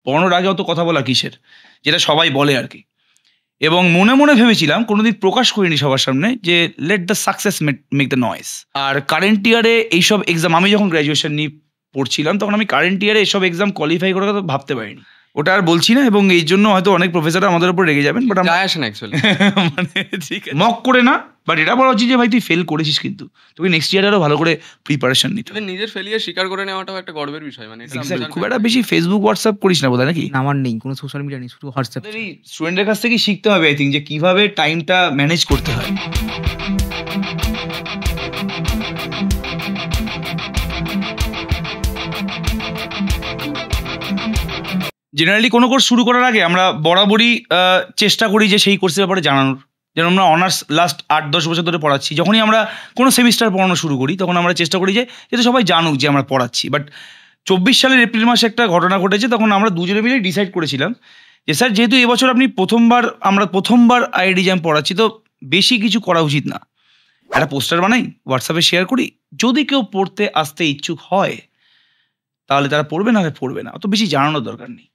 পড়ানোর আগে অত কথা বলা কিসের? যেটা সবাই বলে আরকি। এবং মনে, মনে ভেবেছিলাম কোনোদিন প্রকাশ করিনি সবার সামনে যে let the success make the noise. আর কারেন্ট ইয়ারে এইসব এক্সাম আমি যখন গ্র্যাজুয়েশন নিয়ে পড়ছিলাম তখন আমি কারেন্ট ইয়ারে এসব এক্সাম কোয়ালিফাই করার কথা ভাবতে পারিনি। ওটা আর বলছি না এবং এই জন্য হয়তো অনেক প্রফেসররা আমাদের উপর রেগে যাবেন। বাট যায় আসে না অ্যাকচুয়ালি। মানে ঠিক আছে। মক করে না, বাট এটা বলা উচিত যে ভাই তুই ফেল করেছিস কিন্তু তোকে নেক্সট ইয়ারে আরো ভালো করে প্রিপারেশন নিতে হবে। নিজের ফেলিয়ার স্বীকার করে নেওয়াটাও একটা গর্বের বিষয়। মানে এটা Exactly. খুব একটা বেশি ফেসবুক হোয়াটসঅ্যাপ করিস না বোধহয় নাকি? না, আমার নেই কোনো সোশ্যাল মিডিয়া নেই, শুধু হোয়াটসঅ্যাপ। এই স্টুডেন্টের কাছ থেকেই শিখতে হবে আই থিঙ্ক যে কিভাবে টাইমটা ম্যানেজ করতে হয়। জেনারেলি কোনো কোর্স শুরু করার আগে আমরা বরাবরই চেষ্টা করি যে সেই কোর্সের ব্যাপারে জানানোর। যেমন আমরা অনার্স লাস্ট 8-10 বছর ধরে পড়াচ্ছি, যখনই আমরা কোনো সেমিস্টার পড়ানো শুরু করি তখন আমরা চেষ্টা করি যে যাতে সবাই জানুক যে আমরা পড়াচ্ছি। বাট 24 সালের এপ্রিল মাসে একটা ঘটনা ঘটেছে, তখন আমরা দুজনে মিলে ডিসাইড করেছিলাম যে স্যার যেহেতু এবছর আপনি প্রথমবার আইআইটি জ্যাম পড়াচ্ছি, তো বেশি কিছু করা উচিত না, একটা পোস্টার বানাই, হোয়াটসঅ্যাপে শেয়ার করি, যদি কেউ পড়তে আসতে ইচ্ছুক হয় তাহলে তারা পড়বে, না পড়বে না, অত বেশি জানানোর দরকার নেই।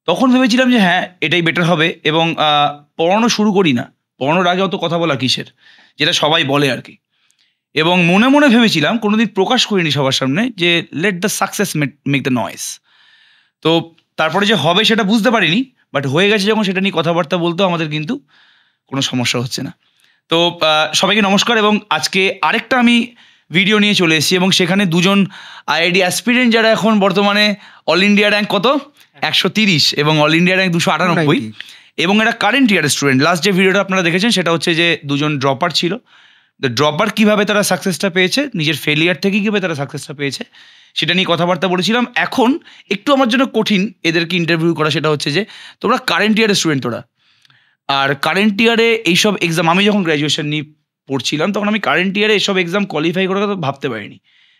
তখন ভেবেছিলাম যে হ্যাঁ এটাই বেটার হবে এবং পড়ানো শুরু করি না, পড়ানোর আগে অত কথা বলা কিসের, যেটা সবাই বলে আর কি। এবং মনে, মনে ভেবেছিলাম কোনোদিন প্রকাশ করিনি সবার সামনে যে let the success make the noise. তো তারপরে যে হবে সেটা বুঝতে পারিনি, বাট হয়ে গেছে যখন সেটা নিয়ে কথাবার্তা বলতেও আমাদের কিন্তু কোনো সমস্যা হচ্ছে না। তো সবাইকে নমস্কার। এবং আজকে আরেকটা আমি ভিডিও নিয়ে চলে এসেছি এবং সেখানে দুজন আইআইটি অ্যাসপিরেন্ট যারা এখন বর্তমানে অল ইন্ডিয়া র্যাঙ্ক কত 130 এবং অল ইন্ডিয়া র্যাঙ্ক 298 এবং এটা কারেন্ট ইয়ার স্টুডেন্ট। লাস্ট যে ভিডিওটা আপনারা দেখেছেন সেটা হচ্ছে যে দুজন ড্রপার ছিল। ড্রপার কীভাবে তারা সাকসেসটা পেয়েছে, নিজের ফেলিয়ার থেকে কীভাবে তারা সাকসেসটা পেয়েছে সেটা নিয়ে কথাবার্তা বলেছিলাম। এখন একটু আমার জন্য কঠিন এদেরকে ইন্টারভিউ করা, সেটা হচ্ছে যে তোমরা কারেন্ট ইয়ারের স্টুডেন্ট তোরা, আর কারেন্ট ইয়ারে এইসব এক্সাম আমি যখন গ্র্যাজুয়েশন নিয়ে পড়ছিলাম তখন আমি কারেন্ট ইয়ারে এসব এক্সাম কোয়ালিফাই করার কথা ভাবতে পারিনি।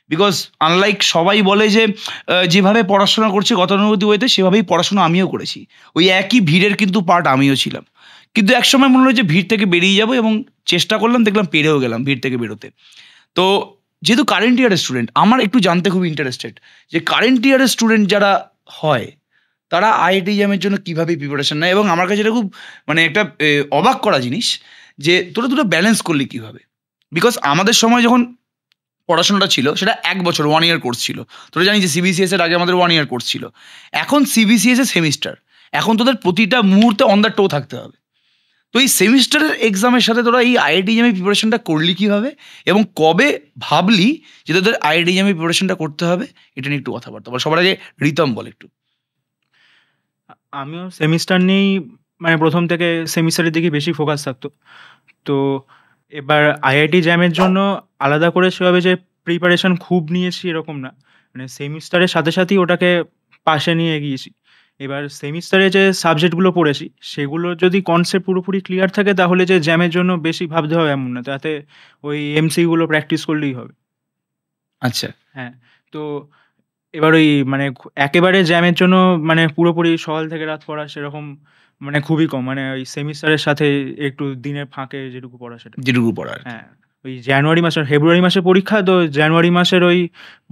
বিকজ আনলাইক সবাই বলে যে যেভাবে পড়াশোনা করছে গতানুগতিক ওয়েতে সেভাবেই পড়াশোনা আমিও করেছি, ওই একই ভিড়ের কিন্তু পার্ট আমিও ছিলাম। কিন্তু একসময় মনে হলো যে ভিড় থেকে বেরিয়ে যাবো এবং চেষ্টা করলাম, দেখলাম পেরেও গেলাম ভিড় থেকে বেরোতে। তো যেহেতু কারেন্ট ইয়ারের স্টুডেন্ট, আমার একটু জানতে খুব ইন্টারেস্টেড যে কারেন্ট ইয়ারের স্টুডেন্ট যারা হয় তারা আইআইটি জ্যামের জন্য কীভাবে প্রিপারেশন নেয়। এবং আমার কাছে এটা খুব মানে একটা অবাক করা জিনিস যে তোরা দুটো ব্যালেন্স করলি কীভাবে। বিকজ আমাদের সময় যখন পড়াশোনাটা ছিল সেটা 1 বছর 1 ইয়ার কোর্স ছিল। তোরা জানিস যে সিবিসিএস এর আগে আমাদের 1 ইয়ার কোর্স ছিল, এখন সিবিসিএস এর সেমিস্টার। এখন তোদের প্রতিটা মুহূর্তে অন দ্য টো থাকতে হবে। তো এই সেমিস্টারের এক্সামের সাথে তোরা এই আইআইটি জ্যামের প্রিপারেশনটা করলি কীভাবে এবং কবে ভাবলি যে তোদের আইআইটি জ্যামের প্রিপারেশনটা করতে হবে, এটা নিয়ে একটু কথাবার্তা বল। সবার আগে রিতম বল একটু। আমিও সেমিস্টার নিয়েই মানে প্রথম থেকে সেমিস্টারের দিকে বেশি ফোকাস থাকতো। তো এবার আইআইটি জ্যামের জন্য আলাদা করে সেভাবে যে প্রিপারেশন খুব নিয়েছি এরকম না, মানে সেমিস্টারের সাথে সাথেই ওটাকে পাশে নিয়ে এগিয়েছি। এবার সেমিস্টারে যে সাবজেক্টগুলো পড়েছি সেগুলো যদি কনসেপ্ট পুরোপুরি ক্লিয়ার থাকে তাহলে যে জ্যামের জন্য বেশি ভাবতে হবে এমন না, তাতে ওই এমসিগুলো প্র্যাকটিস করলেই হবে। আচ্ছা, হ্যাঁ, তো এবার ওই মানে একেবারে জ্যামের জন্য মানে পুরোপুরি সকাল থেকে রাত পড়া সেরকম মানে খুবই কম, মানে ওই সেমিস্টারের সাথে একটু দিনের ফাঁকে যেটুকু পড়া সেটা। যেটুকু পড়ার। হ্যাঁ, ওই জানুয়ারি মাসের ফেব্রুয়ারি মাসে পরীক্ষা, তো জানুয়ারি মাসের ওই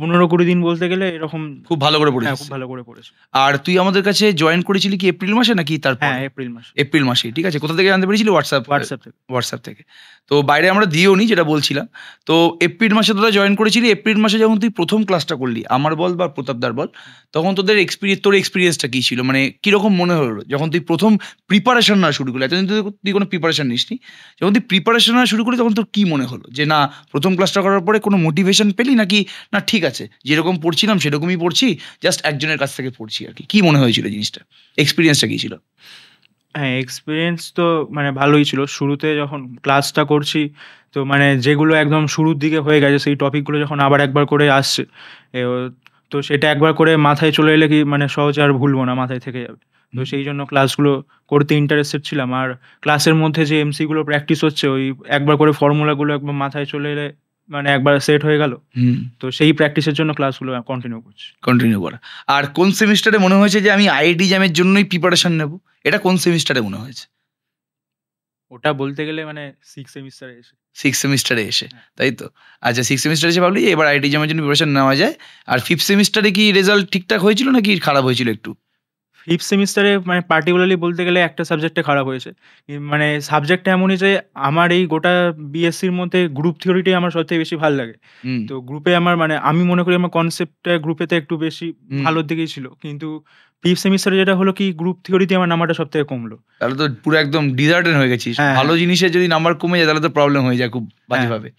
15-20 দিন বলতে গেলে এরকম খুব ভালো করে হ্যাঁ, পড়েছিস। খুব ভালো করে পড়েছি। আর তুই আমাদের কাছে জয়েন করেছিলি কি এপ্রিল মাসে নাকি তারপর? হ্যাঁ, এপ্রিল মাসে। এপ্রিল মাসে, ঠিক আছে। কোথা থেকে জানতে পেরেছিলি? হোয়াটসঅ্যাপ থেকে। হোয়াটসঅ্যাপ থেকে। তো বাইরে আমরা দিয়েও নি, যেটা বলছিলাম। তো এপ্রিল মাসে তোরা জয়েন করেছিলি। এপ্রিল মাসে যখন তুই প্রথম ক্লাসটা করলি, আমার বল বা প্রতাপদার বল, তখন তোর এক্সপিরিয়েন্সটা কী ছিল? মানে কীরকম মনে হলো যখন তুই প্রথম প্রিপারেশন না শুরু করলি? এতদিন তুই কোনো প্রিপারেশন নিসনি, যখন তুই প্রিপারেশন না শুরু করলি তখন তোর কী মনে হলো? যে না প্রথম ক্লাসটা করার পরে কোনো মোটিভেশন পেলি, নাকি না ঠিক আছে যেরকম পড়ছিলাম সেরকমই পড়ছি, জাস্ট একজনের কাছ থেকে পড়ছি আর কি? কী মনে হয়েছিল জিনিসটা, এক্সপিরিয়েন্সটা কী ছিল? হ্যাঁ, এক্সপিরিয়েন্স তো মানে ভালোই ছিল। শুরুতে যখন ক্লাসটা করছি তো মানে যেগুলো একদম শুরুর দিকে হয়ে গেছে সেই টপিকগুলো যখন আবার একবার করে আসছে, তো সেটা একবার করে মাথায় চলে এলে কি মানে সহজে আর ভুলবো না, মাথায় থেকে যাবে। তো সেই জন্য ক্লাসগুলো করতে ইন্টারেস্টেড ছিলাম। আর ক্লাসের মধ্যে যে এমসিগুলো প্র্যাকটিস হচ্ছে ওই একবার করে ফর্মুলাগুলো একবার মাথায় চলে এলে মানে একবার সেট হয়ে গেল। তো সেই প্র্যাকটিসের জন্য ক্লাসগুলো কন্টিনিউ করা। আর কোন সেমিস্টারে মনে হয়েছে যে আমি আইআইটি জ্যামের জন্যই প্রিপারেশন নেব? এটা কোন সেমিস্টারে মনে হয়েছে? ওটা বলতে গেলে মানে 6 সেমিস্টারে এসে। 6 সেমিস্টারে এসে, তাই তো? আচ্ছা, 6 সেমিস্টারে এসে ভাবলি এবার আইআইটি জ্যামের জন্য প্রিপারেশন নেওয়া যায়। আর 5th সেমিস্টারে কি রেজাল্ট ঠিকঠাক হয়েছিল নাকি খারাপ হয়েছিল একটু? ফিফথ সেমিস্টারে মানে পার্টিকুলারলি বলতে গেলে একটা সাবজেক্টে খারাপ হয়েছে। মানে সাবজেক্টটা এমনই যে আমার এই গোটা বিএসসির মধ্যে গ্রুপ থিওরিটাই আমার সবথেকে বেশি ভাল লাগে। হুম, তো গ্রুপে আমার মানে আমি মনে করি আমার কনসেপ্টটা গ্রুপেতে একটু বেশি হুম। ভালোর দিকেই ছিল। কিন্তু ফিফথ সেমিস্টারে যেটা হলো কি গ্রুপ থিওরিতে আমার নাম্বারটা সবথেকে কমলো। তাহলে তো পুরো একদম ডিজার্টেড হয়ে গেছিস। হ্যাঁ, ভালো জিনিসের যদি নাম্বার কমে যায় তাহলে তো প্রবলেম হয়ে যায় খুব বাজেভাবে।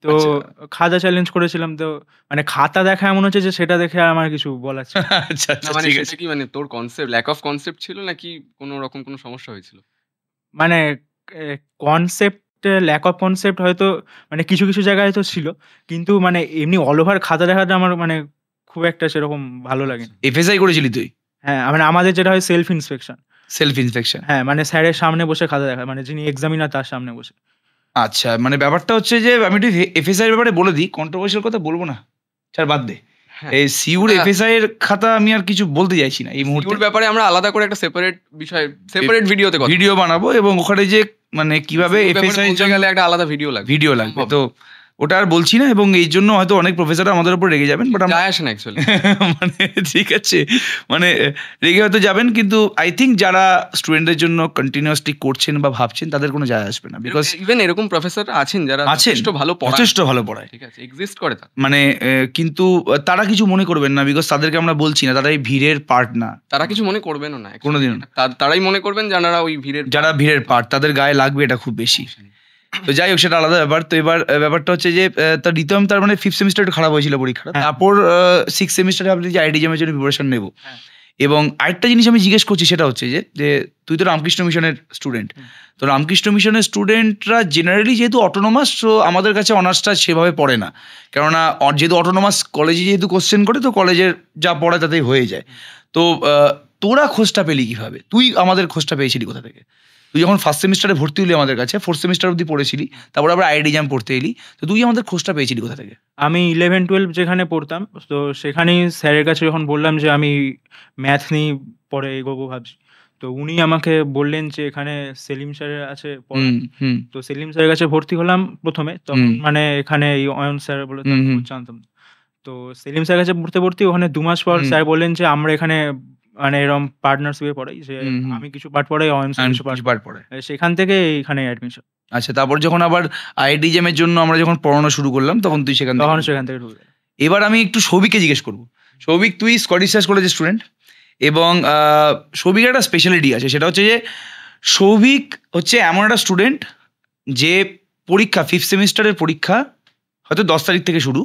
তো আচ্ছা। খাতা চ্যালেঞ্জ করেছিলাম, তো মানে খাতা দেখা এমন হচ্ছে যে সেটা দেখে আর আমার কিছু বলার ছিল না। আচ্ছা, না আচ্ছা, মানে ঠিক সেটা আছে। কি মানে তোর কনসেপ্ট ল্যাক অফ কনসেপ্ট ছিল নাকি কোনো রকম কোনো সমস্যা হয়েছিল? মানে কনসেপ্ট ল্যাক অফ কনসেপ্ট হয়তো মানে কিছু, কিছু জায়গায় হয়তো ছিল। কিন্তু মানে এমনি অল ওভার খাতা দেখাটা আমার মানে খুব একটা সেরকম ভালো লাগেনি। এফএসআই করেছিলি তুই? হ্যাঁ, মানে আমাদের যেটা হয় সেলফ ইন্সপেকশন। Self inspection. হ্যাঁ, মানে স্যারের সামনে বসে খাতা দেখা, মানে যিনি এক্সামিনার তার সামনে বসে। আচ্ছা, মানে ব্যাপারটা হচ্ছে যে আমি একটু এফএসআই এর ব্যাপারে বলে দিই। কন্ট্রোভার্সিয়াল কথা বলবো না। ছাড় বাদ দে। হ্যাঁ। এই সিউর হ্যাঁ। এফএসআই এর খাতা আমি আর কিছু বলতে চাইছি না এই মুহূর্তে। সিউর ব্যাপারে আমরা আলাদা করে একটা সেপারেট বিষয় সেপারেট ভিডিওতে কথা ভিডিও বানাবো এবং ওখানে যে মানে কিভাবে সিউর ব্যাপারে এফএসআই বলতে গেলে একটা আলাদা ভিডিও লাগবে। ভিডিও লাগবে। হবে। তো ওটা আর বলছি না এবং এই জন্য হয়তো অনেক প্রফেসররা আমাদের উপর রেগে যাবেন। বাট আমরা যায় আসে না অ্যাকচুয়ালি। মানে ঠিক আছে, মানে রেগে হয়তো যাবেন, কিন্তু আই থিঙ্ক যারা স্টুডেন্টদের জন্য কন্টিনিউয়াসলি করছেন বা ভাবছেন তাদের কোনো যায় আসবে না। বিকজ ইভেন এরকম প্রফেসর আছেন যারা আছেন, যথেষ্ট ভালো পড়ান। যথেষ্ট ভালো পড়ায়। ঠিক আছে, এক্সিস্ট করে তা। মানে কিন্তু তারা কিছু মনে করবেন না, বিকজ তাদেরকে আমরা বলছি না, তারা এই ভিড়ের পার্ট না। তারা কিছু মনে করবেনও না actually। কোনোদিনও না। তারাই মনে করবেন যারা ওই ভিড়ের যারা ভিড়ের পার্ট তাদের গায়ে লাগবে এটা খুব বেশি। তো যাই হোক, সেটা আলাদা ব্যাপার। তো এবার ব্যাপারটা হচ্ছে যে তার রিতম তার মানে ফিফথ সেমিস্টার একটু খারাপ হয়েছিল পরীক্ষাটা। হ্যাঁ। তারপর সিক্স সেমিস্টারে ভাবলি যে আইডিএম এর জন্য প্রিপারেশন নেবো। হ্যাঁ। এবং আরেকটা জিনিস আমি জিজ্ঞেস করছি সেটা হচ্ছে যে তুই তো রামকৃষ্ণ মিশনের স্টুডেন্ট। তো রামকৃষ্ণ মিশনের স্টুডেন্টরা জেনারেলি যেহেতু অটোনোমাস, তো আমাদের কাছে অনার্সটা সেভাবে পড়ে না। কেননা যেহেতু অটোনোমাস কলেজে যেহেতু কোশ্চেন করে, তো কলেজের যা পড়ে তাতেই হয়ে যায়। তো তোরা খোঁজটা পেলি কিভাবে? তুই আমাদের খোঁজটা পেয়েছিলি কোথা থেকে? তুই যখন ফার্স্ট সেমিস্টারে ভর্তি হলি আমাদের কাছে, ফোর্থ সেমিস্টার অব্দি পড়েছিলি, তারপর আবার আইডিএম পড়তে এলি, তো তুই আমাদের খোঁজটা পেয়েছিলি কোথা থেকে? আমি 11-12 যেখানে পড়তাম, তো সেখানেই স্যারের কাছে যখন বললাম যে আমি ম্যাথ নিয়ে পরে এগোবো ভাবছি, তো উনি আমাকে বললেন যে এখানে সেলিম স্যার আছে পড়ান। হুম, হুম, তো সেলিম স্যারের কাছে ভর্তি হলাম প্রথমে। তখন হুম। মানে এখানে এই অয়ন স্যার বলে হুম, হুম। জানতাম না। তো সেলিম স্যারের কাছে ভর্তি ওখানে 2 মাস পর হুম। স্যার বললেন যে আমরা এখানে মানে এরকম পার্টনারশিপে পড়াই, যে হুম, হুম। আমি কিছু পার্ট পড়াই, অয়ন স্যার And কিছু পার্ট কিছু part পড়ে। সেখান থেকে এইখানে অ্যাডমিশন। আচ্ছা, তারপর যখন আবার আইডিএম এর জন্য আমরা যখন পড়ানো শুরু করলাম, তখন তুই সেখান তখন থেকে। সেখান থেকে ঢুকে গেলাম। এবার আমি একটু সৌভিককে জিজ্ঞেস করবো। সৌভিক, তুই স্কটিশ চার্চ কলেজের স্টুডেন্ট এবং সৌভিকের একটা স্পেশালিটি আছে, সেটা হচ্ছে যে সৌভিক হচ্ছে এমন একটা স্টুডেন্ট যে পরীক্ষা ফিফথ সেমিস্টারের পরীক্ষা হয়তো 10 তারিখ থেকে শুরু।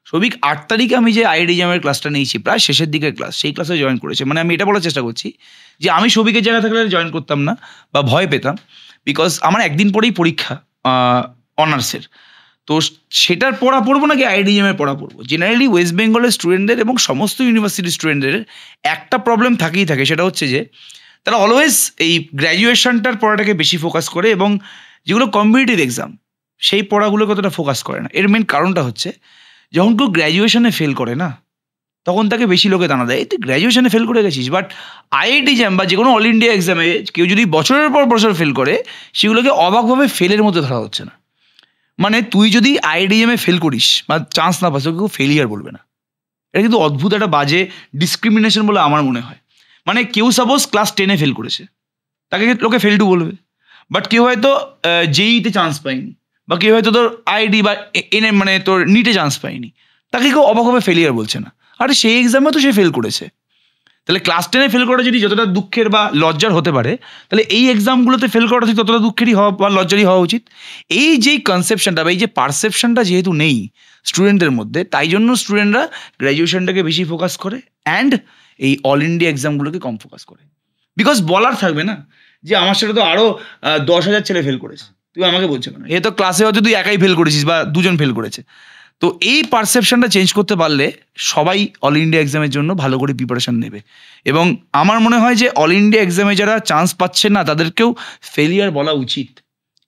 সৌভিক 8 তারিখে আমি যে আইডিএমের ক্লাসটা নিয়েছি, প্রায় শেষের দিকের ক্লাস, সেই ক্লাসে জয়েন করেছে। মানে আমি এটা বলার চেষ্টা করছি যে আমি সৌভিকের জায়গা থাকলে জয়েন করতাম না বা ভয় পেতাম, বিকজ আমার একদিন পরেই পরীক্ষা অনার্সের। তো সেটার পড়া পড়বো নাকি আইডিএম এর পড়া পড়বো? জেনারেলি ওয়েস্ট বেঙ্গলের স্টুডেন্টদের এবং সমস্ত ইউনিভার্সিটির স্টুডেন্টদের একটা প্রবলেম থাকেই থাকে, সেটা হচ্ছে যে তারা অলওয়েজ এই গ্র্যাজুয়েশনটার পড়াটাকে বেশি ফোকাস করে এবং যেগুলো কম্পিটিটিভ এক্সাম সেই পড়াগুলো কতটা ফোকাস করে না। এর মেন কারণটা হচ্ছে যখন কেউ গ্র্যাজুয়েশনে ফেল করে না, তখন তাকে বেশি লোকে দানা দেয়, এই তুই গ্র্যাজুয়েশনে ফেল করে গেছিস। বাট আইআইটি জ্যাম বা যে কোনো অল ইন্ডিয়া এক্সামে কেউ যদি বছরের পর বছর ফেল করে, সেগুলোকে অবাকভাবে ফেলের মধ্যে ধরা হচ্ছে না। মানে তুই যদি আইডিএমে ফেল করিস বা চান্স না পাস, কেউ ফেলিয়ার বলবে না। এটা কিন্তু অদ্ভুত একটা বাজে ডিসক্রিমিনেশন বলে আমার মনে হয়। মানে কেউ সাপোজ ক্লাস 10-এ ফেল করেছে, তাকে লোকে ফেল টু বলবে। বাট কেউ হয়তো জেইতে চান্স পায়নি, বা কেউ হয়তো তোর আইডি বা এনে মানে তোর নিটে চান্স পায়নি, তাকে কেউ অবাকভাবে ফেলিয়ার বলছে না। আরে সেই এক্সামে তো সে ফেল করেছে। তাহলে ক্লাস 10-এ ফেল করা যদি যতটা দুঃখের বা লজ্জার হতে পারে, তাহলে এই এক্সামগুলোতে ফেল করাটা ঠিক ততটা দুঃখেরই হওয়া বা লজ্জারই হওয়া উচিত। এই যে কনসেপশনটা বা এই যে পারসেপশনটা যেহেতু নেই স্টুডেন্টদের মধ্যে, তাই জন্য স্টুডেন্টরা গ্র্যাজুয়েশনটাকে বেশি ফোকাস করে অ্যান্ড এই অল ইন্ডিয়া এক্সামগুলোকে কম ফোকাস করে। বিকজ বলার থাকবে না যে আমার সাথে তো আরও 10,000 ছেলে ফেল করেছে, তুই আমাকে বলছো কেন? এ তো ক্লাসে হয়তো তুই একাই ফেল করেছিস বা দুজন ফেল করেছে। তো এই পারসেপশনটা চেঞ্জ করতে পারলে সবাই অল ইন্ডিয়া এক্সামের জন্য ভালো করে প্রিপারেশন নেবে। এবং আমার মনে হয় যে অল ইন্ডিয়া এক্সামে যারা চান্স পাচ্ছে না, তাদেরকেও ফেলিয়ার বলা উচিত,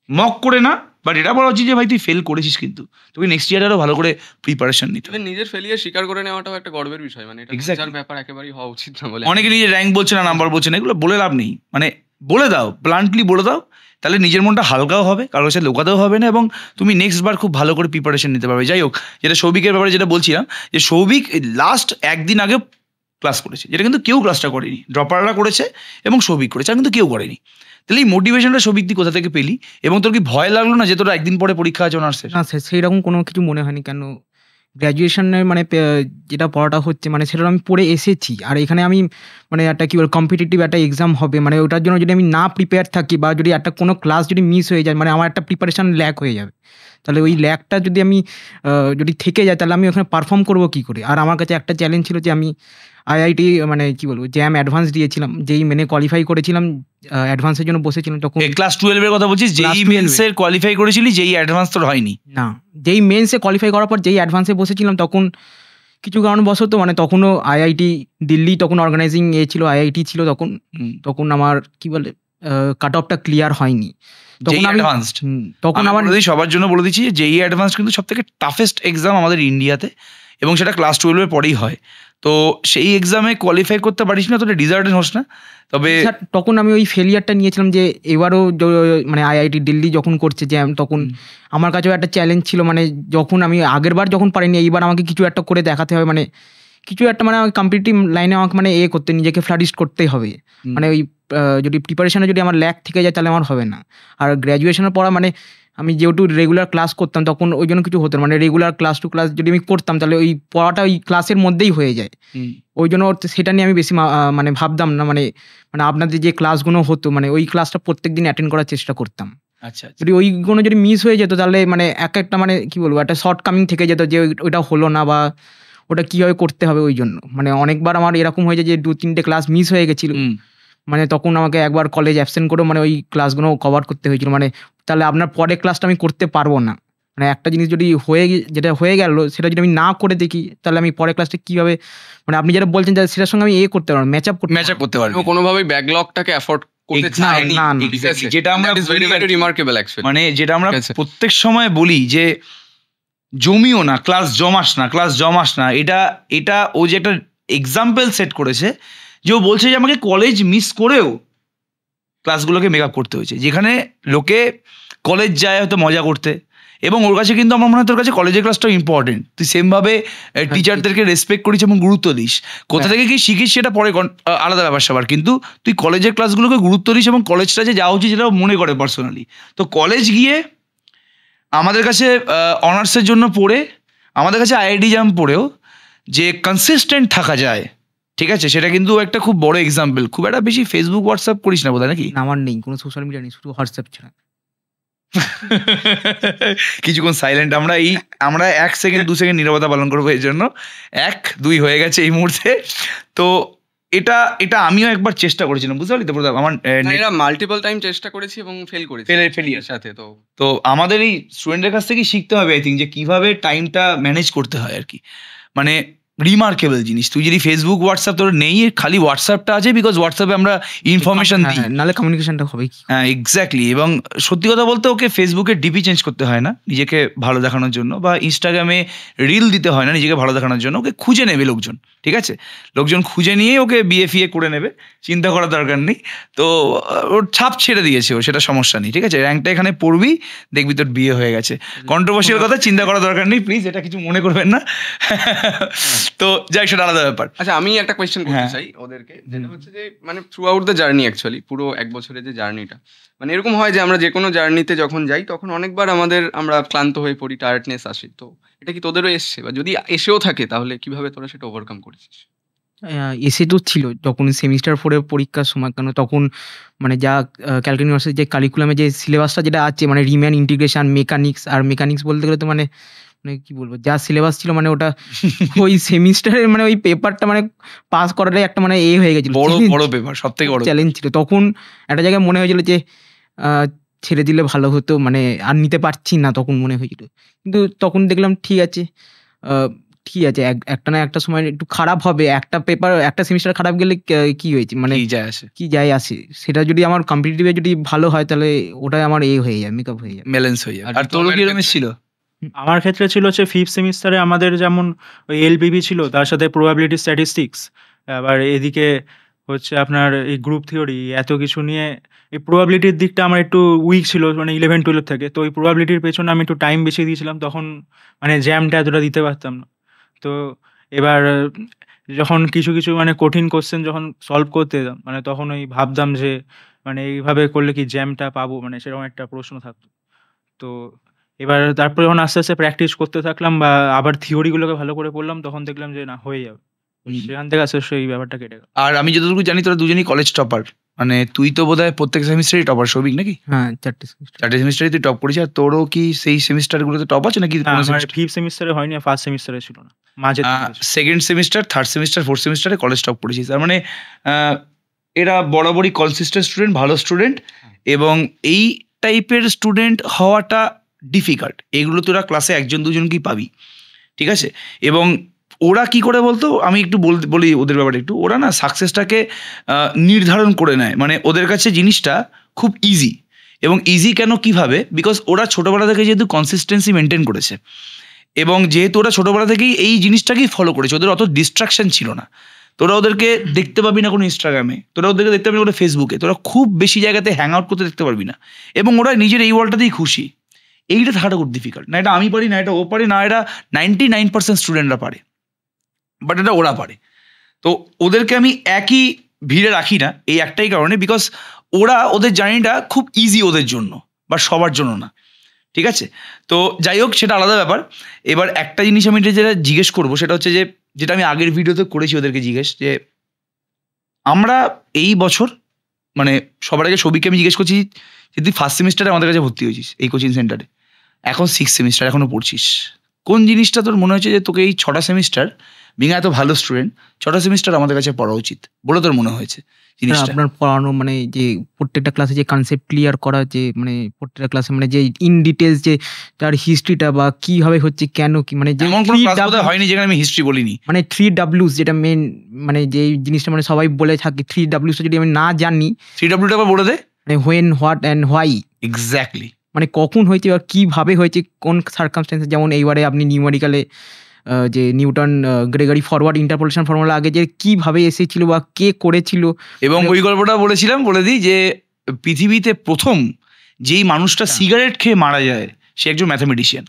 মক করে না, বাট এটা বলা উচিত যে ভাই তুই ফেল করেছিস, কিন্তু তোকে নেক্সট ইয়ারে আরও ভালো করে প্রিপারেশন নিতে হবে। তবে নিজের ফেলিয়ার স্বীকার করে নেওয়াটাও একটা গর্বের বিষয়, মানে এটা Exactly. লজ্জার ব্যাপার একেবারেই হওয়া উচিত না বলে অনেকে নিজের র্যাঙ্ক বলছে না, নাম্বার বলছে না, এগুলো বলে লাভ নেই। মানে বলে দাও, ব্লান্টলি বলে দাও, তাহলে নিজের মনটা হালকাও হবে, কারোর কাছে লোকাতেও হবে না, এবং তুমি নেক্সট বার খুব ভালো করে প্রিপারেশন নিতে পারবে। যাই হোক, যেটা সৌভিকের ব্যাপারে যেটা বলছিলাম, যে সৌভিক লাস্ট একদিন আগে ক্লাস করেছে, যেটা কিন্তু কেউ ক্লাসটা করেনি। ড্রপাররা করেছে এবং সৌভিক করেছে, আর কিন্তু কেউ করেনি। তাহলে এই মোটিভেশনটা সৌভিক তুই কোথা থেকে পেলি? এবং তোর কি ভয় লাগলো না যে তোর একদিন পরে পরীক্ষা আছে অনার্সের? না স্যার, সেইরকম কোনো কিছু মনে হয়নি। কেন, গ্র্যাজুয়েশনের মানে যেটা পড়াটা হচ্ছে মানে সেটা আমি পড়ে এসেছি। আর এখানে আমি মানে একটা কী বল কম্পিটিটিভ একটা এক্সাম হবে, মানে ওটার জন্য যদি আমি না প্রিপেয়ার থাকি বা যদি একটা কোনো ক্লাস যদি মিস হয়ে যায়, মানে আমার একটা প্রিপারেশান ল্যাক হয়ে যাবে। তাহলে ওই ল্যাকটা যদি আমি যদি থেকে যায়, তাহলে আমি ওখানে পারফর্ম করবো কী করে? আর আমার কাছে একটা চ্যালেঞ্জ ছিল যে আমি আইআইটি মানে কী বলবো জ্যাম অ্যাডভান্স দিয়েছিলাম, যেই মেনে কোয়ালিফাই করেছিলাম, অ্যাডভান্সের জন্য বসেছিলাম তখন। ক্লাস 12 এর কথা বলছিস? Class যেই 12 মেন্সের কোয়ালিফাই করেছিলি, যেই অ্যাডভান্স তোর হয়নি? না, যেই মেন্সে কোয়ালিফাই করার পর যেই অ্যাডভান্সে বসেছিলাম, তখন কিছু কারণবশত মানে তখনও আইআইটি দিল্লি তখন অর্গানাইজিং ছিল, আইআইটি ছিল তখন। তখন আমার কি বলে কাট অফটা ক্লিয়ার হয়নি তখন যেই আমি। অ্যাডভান্সড, তখন আমি আমার বলে দিই, সবার জন্য বলে দিচ্ছি যে যেই অ্যাডভান্স কিন্তু সব থেকে টাফেস্ট এক্সাম আমাদের ইন্ডিয়াতে, এবং সেটা ক্লাস 12 এর পরেই হয়। তো সেই এক্সামে কোয়ালিফাই করতে পারিস না, তোটা ডিজার্টেড হোস না। তবে স্যার, তখন আমি ওই ফেলিয়ারটা নিয়েছিলাম যে এবারও মানে আইআইটি দিল্লি যখন করছে জ্যাম, তখন আমার কাছেও একটা চ্যালেঞ্জ ছিল। মানে যখন আমি আগেরবার যখন পারিনি, এইবার আমাকে কিছু একটা করে দেখাতে হবে, মানে কিছু একটা মানে আমাকে কম্পিটিটিভ লাইনে আমাকে মানে করতে, নিজেকে ফ্লারিশ করতেই হবে। মানে ওই যদি প্রিপারেশনে যদি আমার ল্যাক থেকে যায় তাহলে আমার হবে না। আর গ্র্যাজুয়েশনের পড়া মানে আমি যেহেতু রেগুলার ক্লাস করতাম, তখন ওই জন্য কিছু হতো না। মানে রেগুলার ক্লাস টু ক্লাস যদি আমি করতাম, তাহলে ওই পড়াটা ওই ক্লাসের মধ্যেই হয়ে যায়। ওই জন্য সেটা নিয়ে আমি বেশি মানে ভাবতাম না। মানে মানে আপনাদের যে ক্লাসগুলো হতো, মানে ওই ক্লাসটা প্রত্যেক দিন অ্যাটেন্ড করার চেষ্টা করতাম। আচ্ছা, যদি ওইগুলো যদি মিস হয়ে যেত, তাহলে মানে একটা মানে কি বলবো, একটা শর্ট কামিং থেকে যেত যে ওইটা হলো না, বা ওটা কীভাবে করতে হবে। ওই জন্য মানে অনেকবার আমার এরকম হয়ে যায় যে 2-3টে ক্লাস মিস হয়ে গেছিল। মানে তখন আমাকে একবার কলেজ অ্যাবসেন্ট করেও মানে ওই ক্লাসগুলো কভার করতে হয়েছিল। মানে তাহলে আপনার পরের ক্লাসটা আমি করতে পারবো না। মানে একটা জিনিস যদি যেটা হয়ে গেল, সেটা যদি আমি না করে দেখি, তাহলে আমি পরের ক্লাসটা কীভাবে, মানে আপনি যেটা বলছেন যে সেটার সঙ্গে আমি করতে পারবো, ম্যাচ আপ করতে পারবি। ও কোনোভাবেই ব্যাকলগটাকে অ্যাফোর্ড করতে চায়নি। না, না। Exactly, যেটা আমরা ভেরি ভেরি রিমার্কেবল অ্যাকচুয়ালি। মানে যেটা আমরা ঠিক আছে। প্রত্যেক সময় বলি যে জমিও না, ক্লাস জমাস না। এটা ও যে একটা এক্সাম্পল সেট করেছে, যে ও বলছে যে আমাকে কলেজ মিস করেও ক্লাসগুলোকে মেকআপ করতে হয়েছে। যেখানে লোকে কলেজ যায় হয়তো মজা করতে, এবং ওর কাছে কিন্তু আমার মনে হয় তোর কাছে কলেজের ক্লাসটাও ইম্পর্টেন্ট। তুই সেমভাবে টিচারদেরকে রেসপেক্ট করিস এবং গুরুত্ব দিস। কোথা থেকে কি শিখিস সেটা পরে আলাদা ব্যাপার স্যাপার, কিন্তু তুই কলেজের ক্লাসগুলোকে গুরুত্ব দিস এবং কলেজটা যে যাওয়া উচিত সেটাও মনে করে পার্সোনালি। তো কলেজ গিয়ে আমাদের কাছে অনার্সের জন্য পড়ে, আমাদের কাছে আইআইটি জ্যাম পড়েও যে কনসিস্টেন্ট থাকা যায়, ঠিক আছে, সেটা কিন্তু একটা খুব বড় এক্সাম্পল। খুব একটা বেশি ফেসবুক হোয়াটসঅ্যাপ করিস না বোধহয়, নাকি? আমার নেই কোনো সোশ্যাল মিডিয়া, নেই, শুধু হোয়াটসঅ্যাপ ছাড়া। কিছুক্ষণ সাইলেন্ট আমরা 1 সেকেন্ড 2 সেকেন্ড নীরবতা পালন করবো এর জন্য। 1 2 হয়ে গেছে এই মুহূর্তে। তো এটা আমিও একবার চেষ্টা করেছিলাম, বুঝতে পারলি তো প্রতাপ? আমার এরা মাল্টিপল টাইম চেষ্টা করেছি এবং ফেল করেছি ফেলিয়ার সাথে। তো আমাদের এই স্টুডেন্টের কাছ থেকে শিখতে হবে আই থিঙ্ক, যে কিভাবে টাইমটা ম্যানেজ করতে হয় আর কি। মানে রিমার্কেবল জিনিস। তুই যদি ফেসবুক হোয়াটসঅ্যাপ তোর নেই, খালি হোয়াটসঅ্যাপটা আছে, বিকজ হোয়াটসঅ্যাপে আমরা ইনফরমেশন দিই। নাহলে কমিউনিকেশনটা হবে কি? হ্যাঁ, এক্স্যাক্টলি। এবং সত্যি কথা বলতে ওকে ফেসবুকে ডিপি চেঞ্জ করতে হয় না নিজেকে ভালো দেখানোর জন্য, বা ইনস্টাগ্রামে রিল দিতে হয় না নিজেকে ভালো দেখানোর জন্য। ওকে খুঁজে নেবে লোকজন, ঠিক আছে? লোকজন খুঁজে নিয়েই ওকে বিএফিএ করে নেবে, চিন্তা করার দরকার নেই। তো ওর ছাপ ছেড়ে দিয়েছে ও, সেটা সমস্যা নেই, ঠিক আছে? র্যাঙ্কটা এখানে পড়বি, দেখবি তোর বিয়ে হয়ে গেছে। কন্ট্রোভার্সিয়াল কথা, চিন্তা করার দরকার নেই প্লিজ, এটা কিছু মনে করবেন না। তো যাই, সেটা আলাদা ব্যাপার। আচ্ছা, আমি একটা কোয়েশ্চেন করতে চাই ওদেরকে, যেটা হচ্ছে যে মানে through out the journey, actually পুরো 1 বছরের যে জার্নিটা, মানে এরকম হয় যে আমরা যে কোনো জার্নিতে যখন যাই, তখন অনেকবার আমরা ক্লান্ত হয়ে পড়ি, টায়ার্ডনেস আসে। তো এটা কি তোদেরও এসছে, বা যদি এসেও থাকে তাহলে কিভাবে তোরা সেটা ওভারকাম করেছিস? এসে তো ছিল যখন সেমিস্টার 4 পরীক্ষার সময়। কেন তখন মানে যা ক্যালকাটা ইউনিভার্সিটির যে কারিকুলামে যে সিলেবাসটা যেটা আছে, মানে রিম্যান, ইন্টিগ্রেশন, মেকানিক্স বলতে গেলে তো মানে কি বলবো, যা সিলেবাস ছিল মানে ওটা ওই সেমিস্টারের মানে ওই পেপারটা মানে পাস করাটাই একটা মানে হয়ে গেছিল, বড় পেপার, সব থেকে বড় চ্যালেঞ্জ ছিল। তখন একটা জায়গায় মনে হয়েছিল যে ছেড়ে দিলে ভালো হতো, মানে আর নিতে পারছি না, তখন মনে হয়েছিল। কিন্তু তখন দেখলাম ঠিক আছে, একটা না একটা সময় একটু খারাপ হবে। একটা পেপার, একটা সেমিস্টার খারাপ গেলে কি হয়েছে, মানে কি যায় আসে। সেটা যদি আমার কম্পিটিটিভে যদি ভালো হয়, তাহলে ওটাই আমার হয়ে যায়, মেকআপ হয়ে যায়, ব্যালেন্স হয়ে যায়। আর তোর কি রকম ছিল? আমার ক্ষেত্রে ছিল হচ্ছে 5th সেমিস্টারে আমাদের যেমন ওই এলবিবি ছিল, তার সাথে প্রবাবিলিটি স্ট্যাটিস্টিক্স, আবার এদিকে হচ্ছে আপনার এই গ্রুপ থিওরি, এত কিছু নিয়ে এই প্রবাবিলিটির দিকটা আমার একটু উইক ছিল, মানে 11-12 থেকে। তো ওই প্রবাবিলিটির পেছনে আমি একটু টাইম বেশি দিয়েছিলাম, তখন মানে জ্যামটা এতটা দিতে পারতাম না। তো এবার যখন কিছু কিছু মানে কঠিন কোশ্চেন যখন সলভ করতে যেতাম মানে তখন ওই ভাবতাম যে মানে এইভাবে করলে কি জ্যামটা পাবো, মানে সেরকম একটা প্রশ্ন থাকতো। তো এবার তারপরে যখন আস্তে আস্তে প্র্যাকটিস করতে থাকলাম বা আবার থিওরিগুলোকে ভালো করে পড়লাম, তখন দেখলাম যে না, হয়ে যাবে। তো হুম। সেখান থেকে আস্তে আস্তে এই ব্যাপারটা কেটে গেল। আর আমি যতটুকু জানি তোরা দুজনেই কলেজ টপার, মানে তুই তো বোধহয় প্রত্যেক সেমিস্টারই টপার, সৌভিক নাকি? হ্যাঁ 4টে সেমিস্টার। 4টে সেমিস্টারে তুই টপ করেছিস, আর তোরও কি সেই সেমিস্টারগুলোতে টপ আছে নাকি? না, আমার ফিফথ সেমিস্টারে হয়নি, আর ফার্স্ট সেমিস্টারে ছিল না, মাঝে second semester, third semester, fourth সেমিস্টারে কলেজ টপ করেছিস, তার মানে এরা বরাবরই কনসিস্টেন্ট স্টুডেন্ট, ভালো স্টুডেন্ট, এবং এই টাইপের স্টুডেন্ট হওয়াটা ডিফিকাল্ট। এগুলো তোরা ক্লাসে একজন দুজনকেই পাবি, ঠিক আছে? এবং ওরা কি করে বলতো, আমি একটু বলি ওদের ব্যাপারে একটু। ওরা না সাকসেসটাকে নির্ধারণ করে নেয়, মানে ওদের কাছে জিনিসটা খুব ইজি। এবং ইজি কেন, কিভাবে? বিকজ ওরা ছোটোবেলা থেকে যেহেতু কনসিস্টেন্সি মেনটেন করেছে, এবং যেহেতু ওরা ছোটোবেলা থেকেই এই জিনিসটাকেই ফলো করেছে, ওদের অত ডিস্ট্রাকশন ছিল না। তোরা ওদেরকে দেখতে পাবি না কোনো ইনস্টাগ্রামে, তোরা ওদেরকে দেখতে পাবি না কোনো ফেসবুকে, তোরা খুব বেশি জায়গাতে হ্যাং আউট করতে দেখতে পারবি না। এবং ওরা নিজের এই ওয়ার্ল্ডটাতেই খুশি। এইটা থাকাটা খুব ডিফিকাল্ট। না এটা আমি পারি, না এটা ও পারি, না এটা 99% স্টুডেন্টরা পারে, বাট এটা ওরা পারে। তো ওদেরকে আমি একই ভিড়ে রাখি না এই একটাই কারণে, বিকজ ওরা ওদের জার্নিটা খুব ইজি ওদের জন্য, বা সবার জন্য না, ঠিক আছে? তো যাই হোক, সেটা আলাদা ব্যাপার। এবার একটা জিনিস আমি যেটা জিজ্ঞেস করবো সেটা হচ্ছে যে, যেটা আমি আগের ভিডিওতে করেছি ওদেরকে জিজ্ঞেস, যে আমরা এই বছর, মানে সবার আগে সবিককে আমি জিজ্ঞেস করছি যে তুই ফার্স্ট সেমিস্টারে আমাদের কাছে ভর্তি হয়েছিস এই কোচিং সেন্টারে, এখন 6th সেমিস্টার এখনো পড়ছিস, কোন জিনিসটা তোর মনে হচ্ছে যে তোকে এই 6টা সেমিস্টার, বিং এত ভালো স্টুডেন্ট, 6টা সেমিস্টার আমাদের কাছে পড়া উচিত বলে তোর মনে হয়েছে জিনিসটা? আপনার পড়ানো মানে যে প্রত্যেকটা ক্লাসে যে কনসেপ্ট ক্লিয়ার করা, যে মানে প্রত্যেকটা ক্লাসে মানে যে ইন ডিটেলস যে তার হিস্ট্রিটা বা কিভাবে হচ্ছে, কেন কি, মানে যে এমন কোনো ক্লাস বোধহয় হয়নি যেখানে আমি হিস্ট্রি বলিনি। মানে 3Ws যেটা মেন, মানে যে জিনিসটা মানে সবাই বলে থাকে 3Ws যদি আমি না জানি, 3Wটা আবার বলে দে। মানে when, what and why. Exactly. মানে কখন হয়েছে বা কিভাবে হয়েছে, কোন সার্কামস্টেন্সে। যেমন এইবারে আপনি নিউমেরিক্যালে যে Newton Gregory forward interpolation formula আগে যে কিভাবে এসেছিল বা কে করেছিল। এবং ওই গল্পটা বলেছিলাম, বলে দিই যে পৃথিবীতে প্রথম যেই মানুষটা সিগারেট খেয়ে মারা যায় সে একজন ম্যাথামেটিশিয়ান,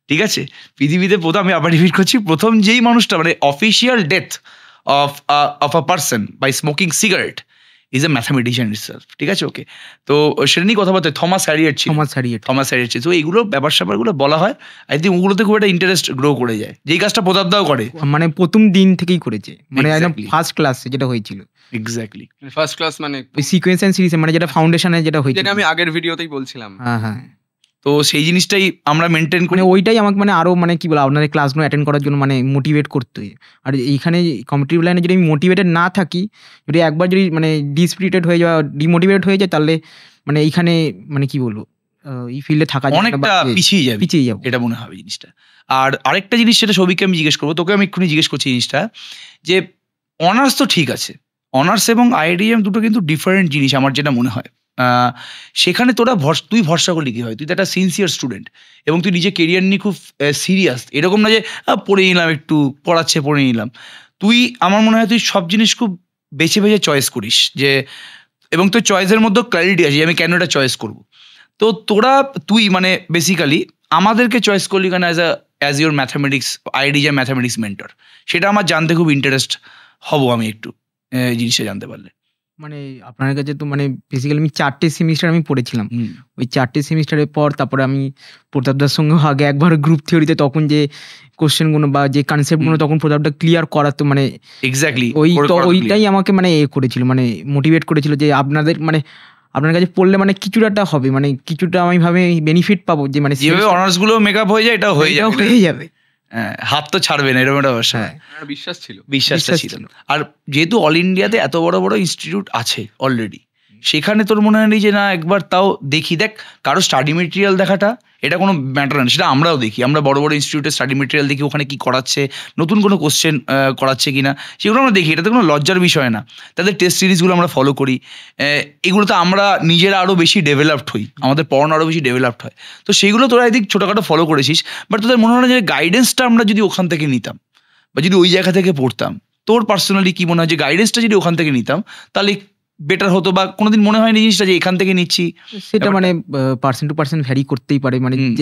ঠিক আছে? পৃথিবীতে প্রথম, আমি আবার রিপিট করছি, প্রথম যেই মানুষটা, মানে official death of a person by smoking cigarette is a mathematician itself, ঠিক আছে? ওকে, তো সেটা নিয়ে কথা বলতে থমাস হ্যারিয়েট ছিল। থমাস হ্যারিয়েট ছিল। তো এইগুলো ব্যাপার স্যাপারগুলো বলা হয়, আই থিঙ্ক ওগুলোতে খুব একটা ইন্টারেস্ট গ্রো করে যায়, যেই কাজটা প্রতাপদাও করে। মানে প্রথম দিন থেকেই করেছে, মানে একদম Exactly. ফার্স্ট ক্লাসে যেটা হয়েছিল, এক্স্যাক্টলি। ফার্স্ট ক্লাস মানে ওই সিকোয়েন্স অ্যান্ড সিরিজে, মানে যেটা ফাউন্ডেশনে যেটা হয়েছিল, যেটা আমি আগের ভিডিওতেই বলছিলাম। হ্যাঁ হ্যাঁ। তো সেই জিনিসটাই আমরা মেনটেন করি। মানে ওইটাই আমাকে মানে আরো মানে কি বলে আপনাদের ক্লাসগুলো অ্যাটেন্ড করার জন্য মানে মোটিভেট করতে হয়। আর এইখানে কম্পিটিটিভ লাইনে যদি আমি মোটিভেটেড না থাকি, যদি একবার যদি মানে ডিসপিরিটেড হয়ে যাওয়া, ডিমোটিভেটেড হয়ে যায়, তাহলে মানে এইখানে মানে কি বলবো, এই ফিল্ডে থাকা যায় না, অনেকটা বা পিছিয়ে যাবে, পিছিয়ে যাবো। এটা মনে হবে জিনিসটা। আর আরেকটা জিনিস, সেটা সবিককে আমি জিজ্ঞেস করবো, তোকে আমি এক্ষুনি জিজ্ঞেস করছি জিনিসটা, যে অনার্স তো ঠিক আছে, অনার্স এবং আইডিএম দুটো কিন্তু ডিফারেন্ট জিনিস আমার যেটা মনে হয়। সেখানে তোরা তুই ভরসা করলি কি হয়, তুই তো একটা সিনসিয়ার স্টুডেন্ট, এবং তুই নিজে কেরিয়ার নিয়ে খুব সিরিয়াস, এরকম না যে পড়ে নিলাম, একটু পড়াচ্ছে পড়ে নিলাম। তুই, আমার মনে হয় তুই সব জিনিস খুব বেছে বেছে চয়েস করিস, যে এবং তোর চয়েসের মধ্যে ক্ল্যারিটি আছে যে আমি কেন এটা চয়েস করবো। তো তুই মানে বেসিক্যালি আমাদেরকে চয়েস করলি কেন as your mathematics idea mathematics mentor, সেটা আমার জানতে খুব ইন্টারেস্ট হব আমি একটু জিনিসটা জানতে পারলে। মানে আপনার কাছে তো মানে বেসিক্যালি আমি 4টে সেমিস্টার আমি পড়েছিলাম। ওই 4টে সেমিস্টারের পর তারপরে আমি প্রতাপদার সঙ্গে আগে একবার গ্রুপ থিওরিতে, তখন যে কোশ্চেনগুলো বা যে কনসেপ্টগুলো তখন প্রতাপটা ক্লিয়ার করাতো, মানে এক্স্যাক্টলি ওইটাই আমাকে মানে করেছিল, মানে মোটিভেট করেছিল যে আপনাদের মানে আপনার কাছে পড়লে মানে কিছুটা একটা হবে, মানে কিছুটা আমি ভাবে বেনিফিট পাবো, যে মানে যেভাবে অনার্স গুলো মেকআপ হয়ে যায় এটাও হয়ে যাবে। হাত তো ছাড়বে না, এরকম একটা অবস্থা। আমার বিশ্বাসটা বিশ্বাস ছিল। আর যেহেতু অল ইন্ডিয়াতে এত বড় বড় ইনস্টিটিউট আছে অলরেডি, সেখানে তোর মনে হয় যে না একবার তাও দেখি। দেখ, কারো স্টাডি মেটেরিয়াল দেখাটা এটা কোনো ম্যাটার না, সেটা আমরাও দেখি, আমরা বড় বড় ইনস্টিটিউটের স্টাডি মেটেরিয়াল দেখি, ওখানে কি করাচ্ছে, নতুন কোনো কোশ্চেন করাচ্ছে কিনা, সেগুলো আমরা দেখি, এটাতে কোনো লজ্জার বিষয় না। তাদের টেস্ট সিরিজগুলো আমরা ফলো করি, এগুলোতে আমরা নিজেরা আরও বেশি ডেভেলপড হই, আমাদের পড়ানো আরও বেশি ডেভেলপড হয়। তো সেইগুলো তোরা এদিক ছোটোখাটো ফলো করেছিস, বাট তোদের মনে হয় যে গাইডেন্সটা আমরা যদি ওখান থেকে নিতাম, বা যদি ওই জায়গা থেকে পড়তাম, তোর পার্সোনালি কি মনে হয় যে গাইডেন্সটা যদি ওখান থেকে নিতাম, তাহলে বেটার হতো, বা কোনোদিন মনে হয়নি জিনিসটা যে এখান থেকে নিচ্ছি? সেটা ব্যাপারটা- মানে পার্সন টু পার্সন ভ্যারি করতেই পারে, মানে হুম।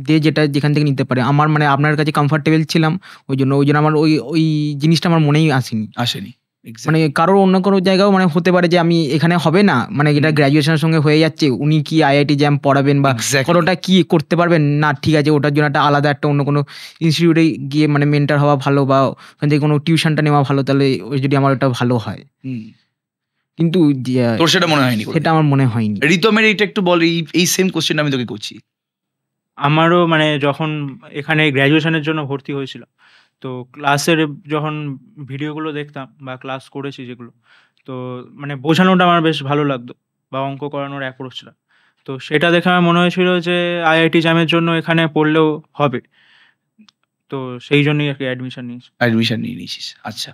যে যেটা যেখান থেকে নিতে পারে। আমার মানে আপনার কাছে কমফর্টেবল ছিলাম, ওই জন্য আমার ওই জিনিসটা আমার মনেই আসেনি। আসেনি Exactly. মানে কারোর অন্য কোনো জায়গাও মানে হতে পারে যে আমি এখানে হবে না, মানে এটা গ্র্যাজুয়েশনের সঙ্গে হয়ে যাচ্ছে, উনি কি আইআইটি জ্যাম পড়াবেন বা Exactly. কোনোটা কি করতে পারবেন না, ঠিক আছে ওটার জন্য একটা আলাদা একটা অন্য কোনো ইনস্টিটিউটে গিয়ে মানে মেন্টার হওয়া ভালো, বা ওখান থেকে কোনো টিউশনটা নেওয়া ভালো, তাহলে ওই যদি আমার ওটা ভালো হয়। হুম। কিন্তু তোর সেটা মনে হয়নি? সেটা আমার মনে হয়নি। রিতমের এইটা একটু বল, এই সেম কোশ্চেন আমি তোকে করছি। আমারও মানে যখন এখানে গ্র্যাজুয়েশনের জন্য ভর্তি হয়েছিল, তো ক্লাসের যখন ভিডিওগুলো দেখতাম বা ক্লাস করেছি যেগুলো, তো মানে বোঝানোটা আমার বেশ ভালো লাগতো, বা অঙ্ক করানোর অ্যাপ্রোচটা, তো সেটা দেখে আমার মনে হয়েছিল যে আইআইটি জ্যামের জন্য এখানে পড়লেও হবে, তো সেই জন্যই আর কি অ্যাডমিশন নিয়েছি। অ্যাডমিশন নিয়ে নিয়েছিস, আচ্ছা।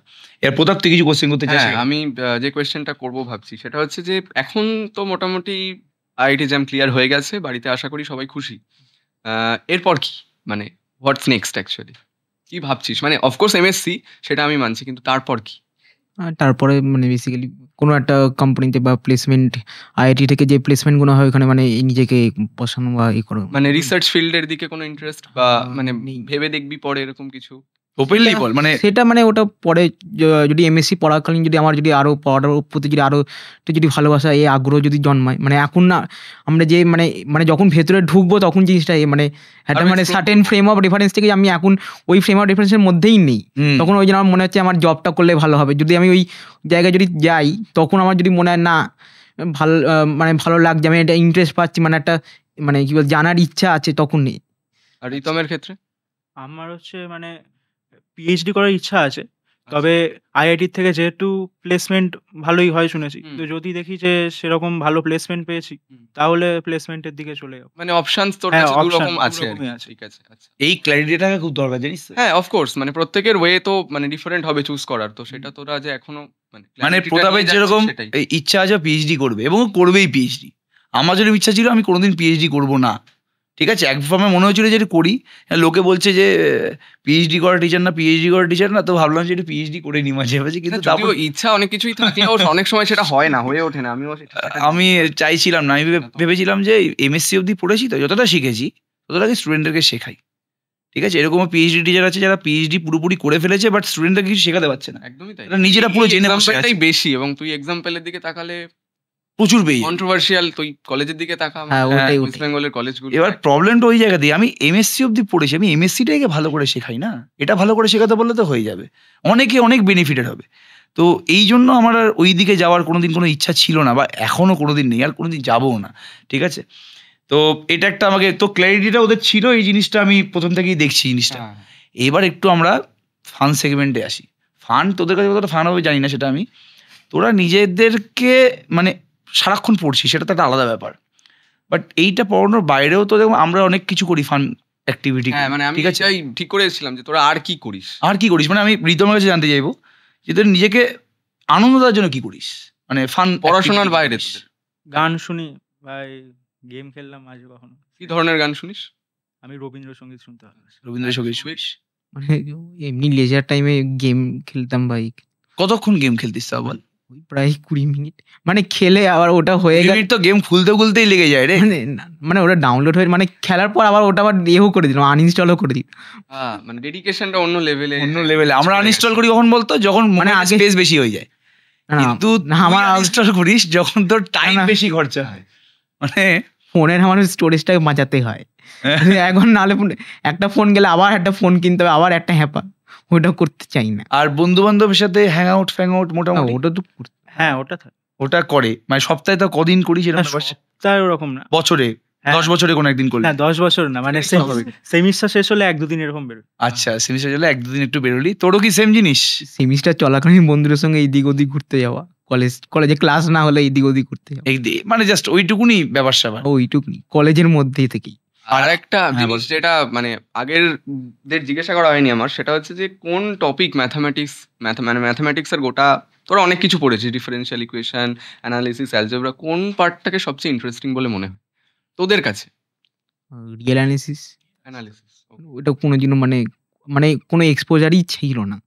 এর প্রতাপ তুই কিছু কোশ্চেন করতে চাস? হ্যাঁ, আমি যে কোয়েশ্চেনটা করব ভাবছি সেটা হচ্ছে যে এখন তো মোটামুটি আইআইটি জ্যাম ক্লিয়ার হয়ে গেছে, বাড়িতে আশা করি সবাই খুশি। এরপর কি, মানে হোয়াটস নেক্সট অ্যাকচুয়ালি কি ভাবছিস? মানে অফকোর্স এমএসসি সেটা আমি মানছি, কিন্তু তারপর কি? আর তারপরে মানে বেসিক্যালি কোনো একটা কোম্পানিতে বা প্লেসমেন্ট, আইআইটি থেকে যে প্লেসমেন্টগুলো হয় ওখানে মানে নিজেকে বসানো বা করো। মানে রিসার্চ ফিল্ডের দিকে কোনো ইন্টারেস্ট বা মানে নেই। ভেবে দেখবি পরে এরকম কিছু? ওপেনলি বল, মানে সেটা মানে ওটা পরে যদি এমএসসি পড়াকালীন যদি আমার যদি আরো পড়ার প্রতি যদি আরো একটু যদি ভালোবাসা এই আগ্রহ যদি জন্মায়, মানে এখন না আমরা যে মানে যখন ভেতরে ঢুকবো তখন জিনিসটা মানে একটা আরো মানে explore certain frame of reference থেকে আমি এখন ওই ফ্রেম অফ রেফারেন্সের মধ্যেই নেই, তখন ওই জন্য আমার মনে হচ্ছে আমার জবটা করলে ভালো হবে। যদি আমি ওই জায়গায় যদি যাই তখন আমার যদি মনে হয় না ভালো মানে ভালো লাগছে, আমি এটা ইন্টারেস্ট পাচ্ছি, মানে একটা মানে কি বল জানার ইচ্ছা আছে, তখন নেই। আর রিতমের ক্ষেত্রে? আমার হচ্ছে মানে পিএইচডি করার ইচ্ছা আছে, তবে আইআইটির থেকে যেহেতু প্লেসমেন্ট ভালোই হয় শুনেছি, হুম। তো যদি দেখি যে সেরকম ভালো প্লেসমেন্ট পেয়েছি, হুম। তাহলে প্লেসমেন্টের দিকে চলে যাবো। মানে অপশনস তোর হ্যাঁ, কাছে দু option রকম আছে আর দুরকমই কি। আছে। ঠিক আছে, আচ্ছা। এই ক্ল্যারিটিটা খুব দরকার, জানিস তো? হ্যাঁ, অফকোর্স মানে প্রত্যেকের ওয়ে তো মানে ডিফারেন্ট হবে চুজ করার, তো সেটা তোরা যে এখনো মানে মানে clarity টা প্রতাপের নিয়ে যাচ্ছিস যেরকম সেটাই। এই ইচ্ছা আছে পিএইচডি করবে, এবং ও করবেই পিএইচডি। আমার যেরকম ইচ্ছা ছিল আমি কোনোদিন পিএইচডি করবো না, ঠিক আছে। এক ফর্মে মনে হয়েছিল যে এটা করি, হ্যাঁ, লোকে বলছে যে পিএইচডি করা টিচার না, পিএইচডি করা টিচার না, তো ভাবলাম যে এটা পিএইচডি করে নি মাঝে মাঝে, কিন্তু না, তারপর যদিও ইচ্ছা অনেক কিছুই থাকলেও অনেক সময় সেটা হয় না, হয়ে ওঠে না। আমিও সেটা আমি চাইছিলাম না, আমি ভেবেছিলাম যে এমএসসি অবধি পড়েছি, তো যতটা শিখেছি ততটাকে স্টুডেন্টদেরকে শেখাই, ঠিক আছে। এরকমও পিএইচডি টিচার আছে যারা পিএইচডি পুরোপুরি করে ফেলেছে, বাট স্টুডেন্টদেরকে কিছু শেখাতে পারছে না, একদমই তাই। এরা নিজেরা পুরো জেনে বসে আছে। এক্সাম্পলটাই বেশি, এবং তুই এক্সাম্পলের দিকে তাকালে প্রচুর পেয়ে যাবে। কন্ট্রোভার্সিয়াল। তুই কলেজের দিকে তাকা, হ্যাঁ, ওটাই ওয়েস্ট বেঙ্গলের কলেজগুলো। এবার প্রবলেমটা ওই জায়গা দিয়ে, আমি এমএসসি অবধি পড়েছি, আমি এমএসসিটাকে ভালো করে শেখাই না, এটা ভালো করে শেখাতে বললে তো হয়ে যাবে, অনেকে অনেক বেনিফিটেড হবে। তো এই জন্য আমার আর ওই দিকে যাওয়ার কোনোদিন কোনো ইচ্ছা ছিল না, বা এখনো কোনোদিন নেই, আর কোনোদিন যাবও না, ঠিক আছে। তো এটা একটা আমাকে তো ক্ল্যারিটিটা ওদের ছিল, এই জিনিসটা আমি প্রথম থেকেই দেখছি জিনিসটা। হ্যাঁ। এবার একটু আমরা ফান সেগমেন্টে আসি। ফান তোদের কাছে কতটা ফান হবে জানি না, সেটা আমি, তোরা নিজেদেরকে মানে সারাক্ষণ পড়ছি, সেটা তো একটা আলাদা ব্যাপার, বাট এইটা পড়ানোর বাইরেও তো দেখো আমরা অনেক কিছু করি, ফান অ্যাক্টিভিটি, হ্যাঁ, মানে আমি ঠিক আছে। এটাই ঠিক করে এসেছিলাম যে তোরা আর কি করিস। আর কি করিস, মানে আমি রিতমের কাছে জানতে চাইবো যে তোর নিজেকে আনন্দ দেওয়ার জন্য কি করিস, মানে ফান পড়াশোনার বাইরে তোদের গান শুনি বা গেম খেললাম মাঝে কখনো। কি ধরনের গান শুনিস? আমি রবীন্দ্রসঙ্গীত শুনতে ভালোবাসি। রবীন্দ্রসঙ্গীত শুনিস? মানে এমনি লেজার টাইমে গেম খেলতাম ভাই, কতক্ষণ গেম খেলতিস তা বল? ওই প্রায় 20 মিনিট, মানে খেলে আবার ওটা হয়ে গেল, মিনিট তো গেম খুলতে খুলতেই লেগে যায় রে। মানে ওটা ডাউনলোড হয়ে মানে খেলার পর আবার ওটা আবার ইয়েও করে দিলাম, আনইনস্টলও করে দিই। মানে ডেডিকেশনটা অন্য লেভেলে। অন্য লেভেলে আমরা আনইনস্টল করি কখন বলতো, যখন মানে আগে- স্পেস বেশি হয়ে যায়, না, কিন্তু না, আমার আনইনস্টল করিস যখন তোর টাইম না। বেশি খরচা হয়, মানে ফোনের আমার স্টোরেজটাকে বাঁচাতে হয়। এখন নাহলে একটা ফোন গেলে আবার একটা ফোন কিনতে হবে, আবার একটা হ্যাপা, ওটা করতে চাই না। আর বন্ধু বান্ধবের সাথে হ্যাং আউট ফ্যাং আউট না, মোটামুটি ওটা তো হ্যাঁ, ওটা থাকে। ওটা করে, মানে সপ্তাহে তো কদিন করি সেটা ব্যাপার। তাই ওরকম না। বছরে হ্যাঁ। 10 বছরে কোনো একদিন করলি? না, 10 বছর না, মানে সেমিস্টার শেষ হলে 1-2 দিন এরকম বেরোয়। আচ্ছা, সেমিস্টার চলে 1-2 দিন একটু বেরোলি, তোরও কি সেম জিনিস? সেমিস্টার চলাকালীন বন্ধুদের সঙ্গে এইদিক ওদিক ঘুরতে যাওয়া, কলেজে ক্লাস না হলে এইদিক ওদিক ঘুরতে যাওয়া, মানে জাস্ট ওইটুকুনি ব্যাপার স্যাপার। ওইটুকুনি কলেজের মধ্যেই থেকেই। আর একটা হ্যাঁ, জিনিস যেটা মানে আগের দের জিজ্ঞাসা করা হয়নি আমার, সেটা হচ্ছে যে কোন টপিক ম্যাথমেটিক্সের গোটা তোরা অনেক কিছু পড়েছিস, ডিফারেন্সিয়াল ইকুয়েশন, অ্যানালিসিস, অ্যালজেব্রা, কোন পার্টটাকে সবচেয়ে ইন্টারেস্টিং বলে মনে হয় তোদের কাছে? Real analysis analysis. ওটা কোনোদিনও মানে কোনো এক্সপোজারই ছিল না।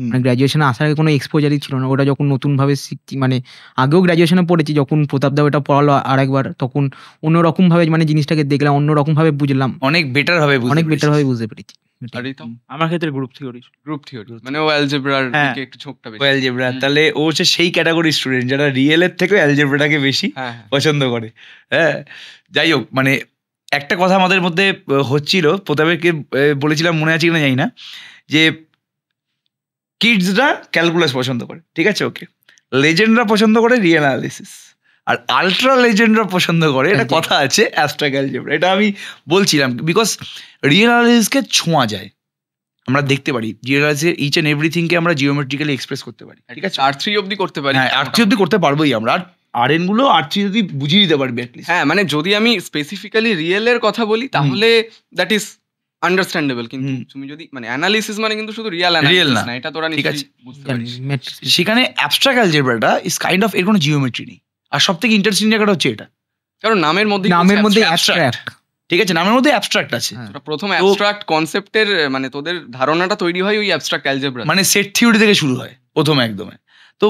মানে গ্র্যাজুয়েশনে আসার আগে কোনো এক্সপোজারই ছিল না, ওটা যখন নতুনভাবে শিখছি, মানে আগেও গ্র্যাজুয়েশনে পড়েছি, যখন প্রতাপদা ওটা পড়ালো আরেকবার, তখন অন্যরকমভাবে মানে জিনিসটাকে দেখলাম, অন্যরকমভাবে বুঝলাম, অনেক বেটার ভাবে অনেক বেটারভাবে বুঝতে পেরেছি। আর রিতম? আমার ক্ষেত্রে গ্রুপ থিওরি। গ্রুপ থিওরি মানে ও অ্যালজেব্রার হ্যাঁ। দিকে একটু ঝোঁকটা বেশি। অ্যালজেব্রা, তাহলে ও হচ্ছে সেই ক্যাটাগরি স্টুডেন্ট যারা রিয়েলের থেকে অ্যালজেব্রাটাকে বেশি হ্যাঁ হ্যাঁ। পছন্দ করে। হ্যাঁ, যাই হোক, মানে একটা কথা আমাদের মধ্যে হচ্ছিল, প্রতাপকে বলেছিলাম, মনে আছে কিনা জানি না, যে কিডসরা ক্যালকুলাস পছন্দ করে, ঠিক আছে, ওকে, লেজেন্ডরা পছন্দ করে রিয়েল অ্যানালিসিস, আর আলট্রা লেজেন্ডরা পছন্দ করে, এটা কথা আছে, অ্যাবস্ট্রাক্ট অ্যালজেব্রা। এটা আমি বলছিলাম বিকজ রিয়েল অ্যানালিসিসকে ছোঁয়া যায়, আমরা দেখতে পারি রিয়েল অ্যানালিসিসের ইচ অ্যান্ড এভরিথিংকে আমরা জিওমেট্রিক্যালি এক্সপ্রেস করতে পারি, ঠিক আছে, R3 অবধি করতে পারি। হ্যাঁ, R3 অব্দি করতে পারবোই আমরা, আর আরএন গুলো R3 যদি বুঝিয়ে দিতে পারবি অ্যাটলিস্ট। হ্যাঁ, মানে যদি আমি স্পেসিফিক্যালি রিয়েলের কথা বলি তাহলে দ্যাট ইজ আন্ডারস্ট্যান্ডেবল, কিন্তু তুমি যদি মানে অ্যানালিসিস মানে কিন্তু শুধু রিয়েল অ্যানালিসিস না। না, এটা তোরা ঠিক নিশ্চয়ই বুঝতে পারিস। সেখানে অ্যাবস্ট্রাক্ট অ্যালজেব্রাটা ইজ কাইন্ড অফ, এর কোনো জিওমেট্রি নেই, আর সব থেকে ইন্টারেস্টিং জায়গাটা হচ্ছে এটা, কারণ নামের মধ্যে অ্যাবস্ট্রাক্ট, ঠিক আছে, নামের মধ্যে অ্যাবস্ট্রাক্ট আছে, প্রথম অ্যাবস্ট্রাক্ট কনসেপ্টের মানে তোদের ধারণাটা তৈরি হয় ওই অ্যাবস্ট্রাক্ট অ্যালজেব্রা, মানে সেট থিওরি থেকে শুরু হয় প্রথমে একদমে। তো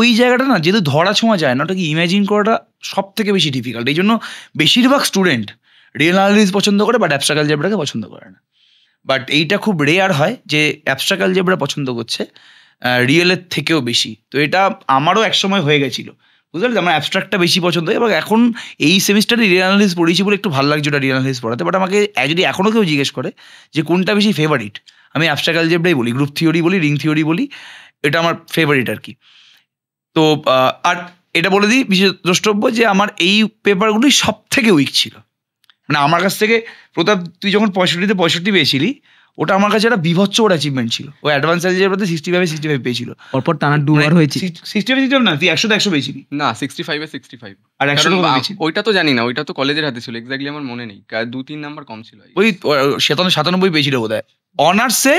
ওই জায়গাটা না, যেহেতু ধরা ছোঁয়া যায় না, ওটাকে ইমাজিন করাটা সব থেকে বেশি ডিফিকাল্ট। এই জন্য বেশিরভাগ স্টুডেন্ট রিয়েল অ্যানালিসিস পছন্দ করে, বাট অ্যাবস্ট্রাক্ট অ্যালজেব্রাকে পছন্দ করে না। বাট এইটা খুব রেয়ার হয় যে অ্যাবস্ট্রাক্ট অ্যালজেব্রা পছন্দ করছে রিয়েলের থেকেও বেশি। তো এটা আমারও একসময় হয়ে গেছিলো, বুঝতে পারছি, আমার অ্যাবস্ট্রাক্টটা বেশি পছন্দ হয়। এবং এখন এই সেমিস্টারে রিয়েল অ্যানালিসিস পড়েছি বলে একটু ভালো লাগছে ওটা রিয়েল অ্যানালিসিস পড়াতে। বাট আমাকে যদি এখনও কেউ জিজ্ঞেস করে যে কোনটা বেশি ফেভারিট, আমি অ্যাবস্ট্রাক্ট অ্যালজেব্রাই বলি, গ্রুপ থিওরি বলি, রিং থিওরি বলি, এটা আমার ফেভারিট আর কি। তো আর এটা বলে দিই বিশেষ দ্রষ্টব্য যে আমার এই পেপারগুলি সব থেকে উইক ছিল, মানে আমার কাছ থেকে প্রতাপ, তুই যখন 65-তে 65 পেয়েছিলি, ওটা আমার কাছে একটা বিভৎস ওর অ্যাচিভমেন্ট ছিল। ও অ্যাডভান্স অ্যালজেব্রাতে 65 পেয়েছিল, পরপর টানা দুবার হয়েছে। 65 না, তুই 100 পেয়েছিলি না 65 এ 65 আর 100 পেয়েছিলি। ওইটা তো জানি না, ওইটা তো কলেজের হাতে ছিল, এক্স্যাক্টলি আমার মনে নেই, 2-3 নাম্বার কম ছিল। ওই 97 পেয়েছিল বোধহয়। অনার্সে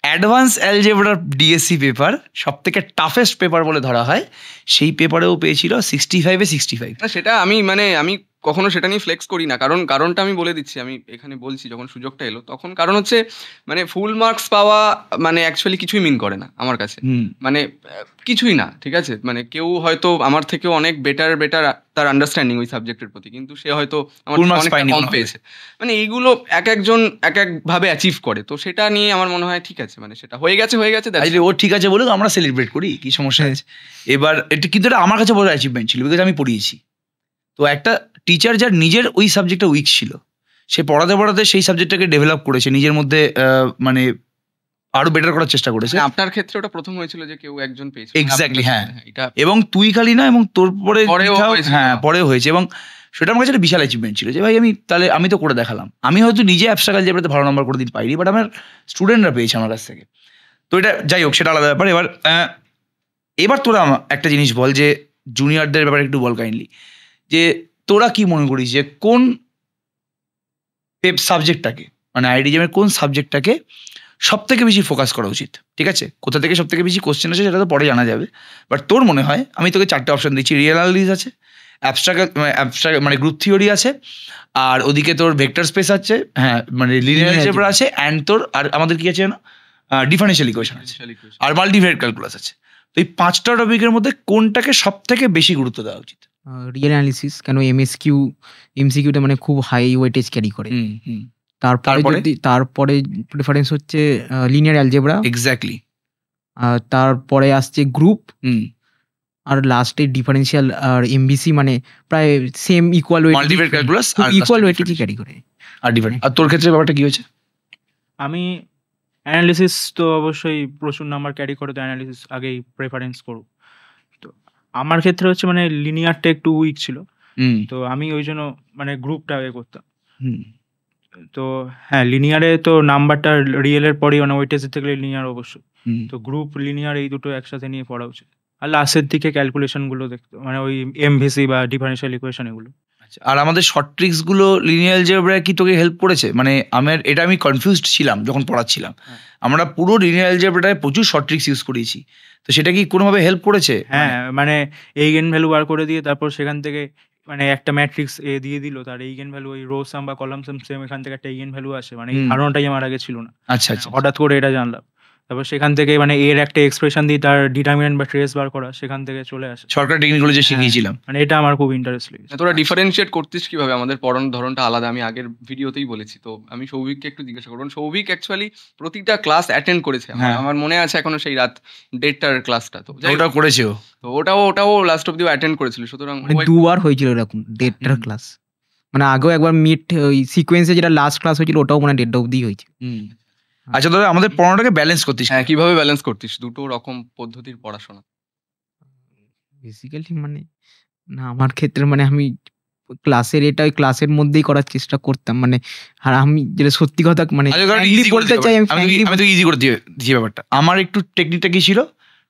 অ্যাডভান্স অ্যালজেব্রার ডিএসসি পেপার সব থেকে টাফেস্ট পেপার বলে ধরা হয়, সেই পেপারেও পেয়েছিল 65 না সেটা আমি মানে আমি কখনো সেটা নিয়ে ফ্লেক্স করি না, কারণটা আমি বলে দিচ্ছি, আমি এখানে বলছি যখন সুযোগটা এলো তখন। কারণ হচ্ছে মানে ফুল মার্কস পাওয়া মানে অ্যাকচুয়ালি কিছুই মিন করে না আমার কাছে, মানে কিছুই না, ঠিক আছে। মানে কেউ হয়তো আমার থেকেও অনেক বেটার তার আন্ডারস্ট্যান্ডিং ওই সাবজেক্টের প্রতি, কিন্তু সে হয়তো আমার থেকে অনেকটা কম পেয়েছে। মানে এইগুলো এক একজন এক এক ভাবে অ্যাচিভ করে, তো সেটা নিয়ে আমার মনে হয় ঠিক আছে, মানে সেটা হয়ে গেছে ও ঠিক আছে বলুক, আমরা সেলিব্রেট করি, কি সমস্যা আছে। এবার এটা কিন্তু এটা আমার কাছে বড় অ্যাচিভমেন্ট ছিল, বিকজ আমি পড়িয়েছি। তো একটা টিচার যার নিজের ওই সাবজেক্টটা উইক ছিল, সে পড়াতে সেই সাবজেক্টটাকে ডেভেলপ করেছে নিজের মধ্যে, মানে আরো বেটার করার চেষ্টা করেছে। আপনার ক্ষেত্রে ওটা প্রথম হয়েছিল যে কেউ একজন পেয়েছে, এক্স্যাক্টলি, হ্যাঁ। এবং তুই খালি না, এবং তোর পরে হ্যাঁ পরেও হয়েছে, এবং সেটা আমার কাছে একটা বিশাল অ্যাচিভমেন্ট ছিল যে ভাই আমি তো করে দেখালাম। আমি হয়তো নিজে অ্যাবস্ট্রাক্ট অ্যালজেব্রাতে ভালো নাম্বার করে দিন পাইনি, বাট আমার স্টুডেন্টরা পেয়েছে আমার কাছ থেকে। তো এটা যাই হোক, সেটা আলাদা ব্যাপার। এবার তোরা একটা জিনিস বল, যে জুনিয়রদের ব্যাপারে একটু বল কাইন্ডলি, যে তোরা কি মনে করিস যে কোন সাবজেক্টটাকে, মানে আইডিজিএমের কোন সাবজেক্টটাকে সব থেকে বেশি ফোকাস করা উচিত? ঠিক আছে, কোথা থেকে সব থেকে বেশি কোশ্চেন আছে সেটা তো পরে জানা যাবে, বাট তোর মনে হয়, আমি তোকে 4টে অপশন দিচ্ছি, রিয়েল অ্যানালিসিস আছে, অ্যাবস্ট্রাক্ট মানে গ্রুপ থিওরি আছে, আর ওদিকে তোর ভেক্টর স্পেস আছে, হ্যাঁ মানে লিনিয়ার অ্যালজেব্রা আছে, অ্যান্ড তোর আর আমাদের কি আছে না, ডিফারেনশিয়াল ইকুয়েশন আছে, আর মাল্টিভেরিয়েট ক্যালকুলাস আছে। তো এই 5টা টপিকের মধ্যে কোনটাকে সব থেকে বেশি গুরুত্ব দেওয়া উচিত? রিয়েল অ্যানালিসিস, কেন এমসিকিউতে মানে খুব হাই ওয়েটেজ ক্যারি করে। তারপরে প্রেফারেন্স হচ্ছে লিনিয়ার অ্যালজেব্রা, এক্স্যাক্টলি। তারপরে আসছে গ্রুপ, আর লাস্টে ডিফারেনশিয়াল আর এমবিসি, মানে প্রায় same equal weight, multivariate calculus equal ওয়েটেজই ক্যারি করে। আর ডিফারেন্ট। আর তোর ক্ষেত্রে ব্যাপারটা কি হয়েছে? আমি অ্যানালিসিস তো অবশ্যই প্রচুর নাম্বার ক্যারি করে, তো অ্যানালিসিস আগেই প্রেফারেন্স করব। তো আমার ক্ষেত্রে হচ্ছে মানে লিনিয়ারটা একটু উইক ছিল, তো আমি ওই জন্য মানে গ্রুপটা আগে করতাম। তো হ্যাঁ, লিনিয়ারে তো নাম্বারটা রিয়েলের পরেই মানে ওয়েটেজের থেকে লিনিয়ার অবশ্যই, তো গ্রুপ লিনিয়ার এই দুটো একসাথে নিয়ে পড়া উচিত। আর লাস্টের দিকে ক্যালকুলেশনগুলো দেখতে, মানে ওই এমভিসি বা ডিফারেনশিয়াল ইকুয়েশন এগুলো। আর আমাদের শর্ট ট্রিক্স গুলো লিনিয়ার অ্যালজেব্রা কি তোকে হেল্প করেছে? মানে আমি কনফিউজড ছিলাম যখন পড়াচ্ছিলাম, আমরা পুরো লিনিয়ার অ্যালজেব্রাটায় প্রচুর শর্ট ট্রিক্স ইউজ করেছি, তো সেটা কি কোনোভাবে হেল্প করেছে? হ্যাঁ, মানে এইগেন ভ্যালু বার করে দিয়ে তারপর সেখান থেকে মানে একটা ম্যাট্রিক্স দিয়ে দিল, তার এইগেন ভ্যালু ওই রো সাম বা কলাম সাম সেম, এখান থেকে একটা এইগেন ভ্যালু আসে, মানে এই ধারণাটাই আমার আগে ছিল না। আচ্ছা, হঠাৎ করে এটা জানলাম। তারপর সেখান থেকে মানে এর একটা এক্সপ্রেশন দিয়ে তার ডিটারমিনেন্ট বা ট্রেস বার করা, সেখান থেকে চলে আসে। সরকার টেকনিক কলেজে শিখিয়েছিলাম। মানে এটা আমার খুব ইন্টারেস্ট লেগেছে। তোরা ডিফারেন্সিয়েট করতিস কিভাবে? আমাদের পড়ানোর ধরনটা আলাদা, আমি আগের ভিডিওতেই বলেছি। তো আমি সৌভিককে একটু জিজ্ঞাসা করবো, সৌভিক অ্যাকচুয়ালি প্রতিটা ক্লাস অ্যাটেন্ড করেছে। হ্যাঁ। আমার মনে আছে এখনো সেই রাত 1:30টার ক্লাসটা। তো যাই হোক, ওটাও করেছেও। তো ওটাও লাস্ট অব্দিও অ্যাটেন্ড করেছিল। সুতরাং মানে দুবার হয়েছিল এরকম 1:30টার ক্লাস। মানে আগেও একবার মিড ওই সিকোয়েন্সে যেটা লাস্ট ক্লাস হয়েছিল ওটাও মানে 1:30টা অবধি হয়েছে। আচ্ছা, ধরো আমাদের পড়ানোটাকে ব্যালেন্স করতিস। হ্যাঁ, কিভাবে ব্যালেন্স করতিস দুটো রকম পদ্ধতির পড়াশোনা? বেসিক্যালি মানে না, আমার ক্ষেত্রে মানে আমি ক্লাসের এটা ওই ক্লাসের মধ্যেই করার চেষ্টা করতাম। মানে আর আমি যেটা সত্যি কথা মানে frankly বলতে চাই, আমি frankly আমি তো ইজি করে দিয়েছি ব্যাপারটা। আমার একটু টেকনিকটা কি ছিল,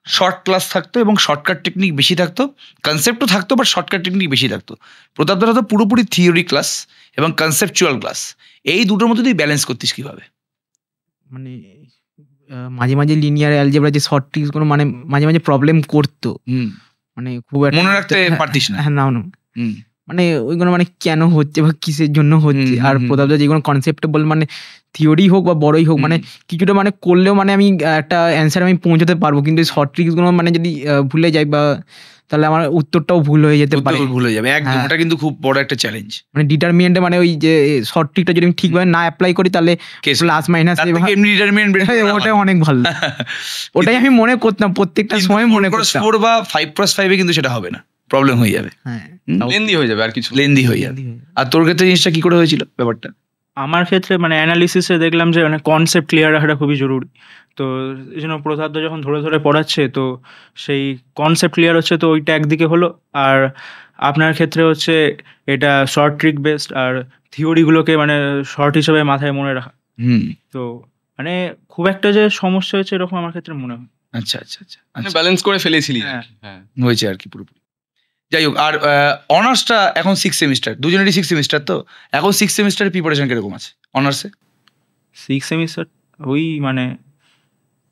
শর্ট ক্লাস থাকতো এবং শর্টকাট টেকনিক বেশি থাকতো, কনসেপ্টও থাকতো বাট শর্টকাট টেকনিক বেশি থাকতো। প্রতাপদার হতো পুরোপুরি থিওরি ক্লাস এবং কনসেপচুয়াল ক্লাস। এই দুটোর মধ্যে তুই ব্যালেন্স করতিস কিভাবে? মানে মাঝে মাঝে লিনিয়ার অ্যালজেব্রা যে শর্ট ট্রিক্স গুলো মানে মাঝে মাঝে প্রবলেম করতো, মানে খুব একটা মনে রাখতে পারতিস না। হ্যাঁ, না মানে ওইগুলো মানে কেন হচ্ছে বা কিসের জন্য হচ্ছে। আর প্রতাপদা যেগুলো কনসেপ্টে বল মানে থিওরি হোক বা বড়ই হোক, মানে কিছুটা মানে করলেও মানে আমি একটা অ্যান্সার আমি পৌঁছাতে পারবো, কিন্তু শর্ট ট্রিক্স গুলো মানে যদি ভুলে যাই বা তাহলে আমার উত্তরটাও ভুল হয়ে যেতে পারে। ভুল হয়ে যাবে একদম। হ্যাঁ। ওটা কিন্তু খুব বড় একটা চ্যালেঞ্জ। মানে ডিটারমিনেন্টে মানে ওই যে শর্ট ট্রিকটা যদি আমি ঠিকভাবে না অ্যাপ্লাই করি তাহলে প্লাস মাইনাস এমনি ডিটারমিনেন্ট ওটাই অনেক ভালো। ওটাই আমি মনে করতাম প্রত্যেকটা সময় মনে করতাম। 4 বা 5+5 কিন্তু সেটা হবে না, প্রবলেম হয়ে যাবে, হ্যাঁ, লেন্দি হয়ে যাবে আর কিছু। লেন্দি হয়ে যাবে। আর তোর ক্ষেত্রে জিনিসটা কি করে হয়েছিল ব্যাপারটা? আমার ক্ষেত্রে মানে অ্যানালিসিসে দেখলাম যে মানে কনসেপ্ট ক্লিয়ার রাখাটা খুবই জরুরি। তো এই জন্য প্রসাদদা যখন ধরে ধরে পড়াচ্ছে, তো সেই কনসেপ্ট ক্লিয়ার হচ্ছে, তো ওইটা একদিকে হলো। আর আপনার ক্ষেত্রে হচ্ছে এটা শর্ট ট্রিক বেসড, আর থিওরিগুলোকে মানে শর্ট হিসেবে মাথায় মনে রাখা। তো মানে খুব একটা যে সমস্যা হয়েছে এরকম আমার ক্ষেত্রে মনে হয়। আচ্ছা আচ্ছা আচ্ছা, ব্যালেন্স করে ফেলেছিলি। হ্যাঁ। হ্যাঁ, হয়েছে আর কি পুরোপুরি। যাই হোক, আর অনার্সটা এখন 6 সেমিস্টার, দুজনেরই 6 সেমিস্টার। তো এখন 6 সেমিস্টারের প্রিপারেশন কিরকম আছে অনার্সে? 6 সেমিস্টার ওই মানে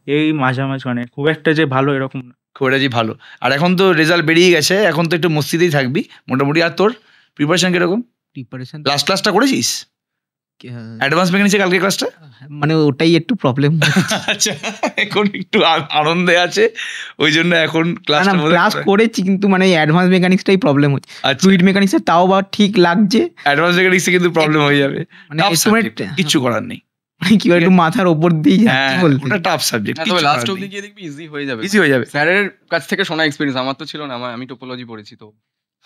এই মাঝামাঝি, মানে খুব একটা যে ভালো এরকম না। খুব একটা যে ভালো। আর এখন তো রেজাল্ট বেরিয়ে গেছে, এখন তো একটু মস্তিতেই থাকবি মোটামুটি। আর তোর প্রিপারেশন কিরকম? প্রিপারেশন লাস্ট ক্লাসটা করেছিস? অ্যাডভান্স মেকানিক্সে কালকে ক্লাসটা? মানে ওটাই একটু প্রবলেম। আচ্ছা, এখন একটু আনন্দে আছে ওই জন্য এখন ক্লাস করেছি, কিন্তু মানে অ্যাডভান্স মেকানিক্সটাই প্রবলেম হচ্ছে। ফ্লুইড মেকানিক্সে তাও বা ঠিক লাগছে, অ্যাডভান্স মেকানিক্সে কিন্তু প্রবলেম হয়ে যাবে। মানে Tough estimate subject, কিচ্ছু করার নেই। কি একটু মাথার ওপর দিয়ে যাচ্ছে বলতে। ওটা টাফ সাবজেক্ট, তবে লাস্ট অব্দি গিয়ে দেখবি ইজি হয়ে যাবে। ইজি হয়ে যাবে, স্যারের কাছ থেকে শোনা এক্সপেরিয়েন্স, আমার তো ছিল না, আমি টোপোলজি পড়েছি, তো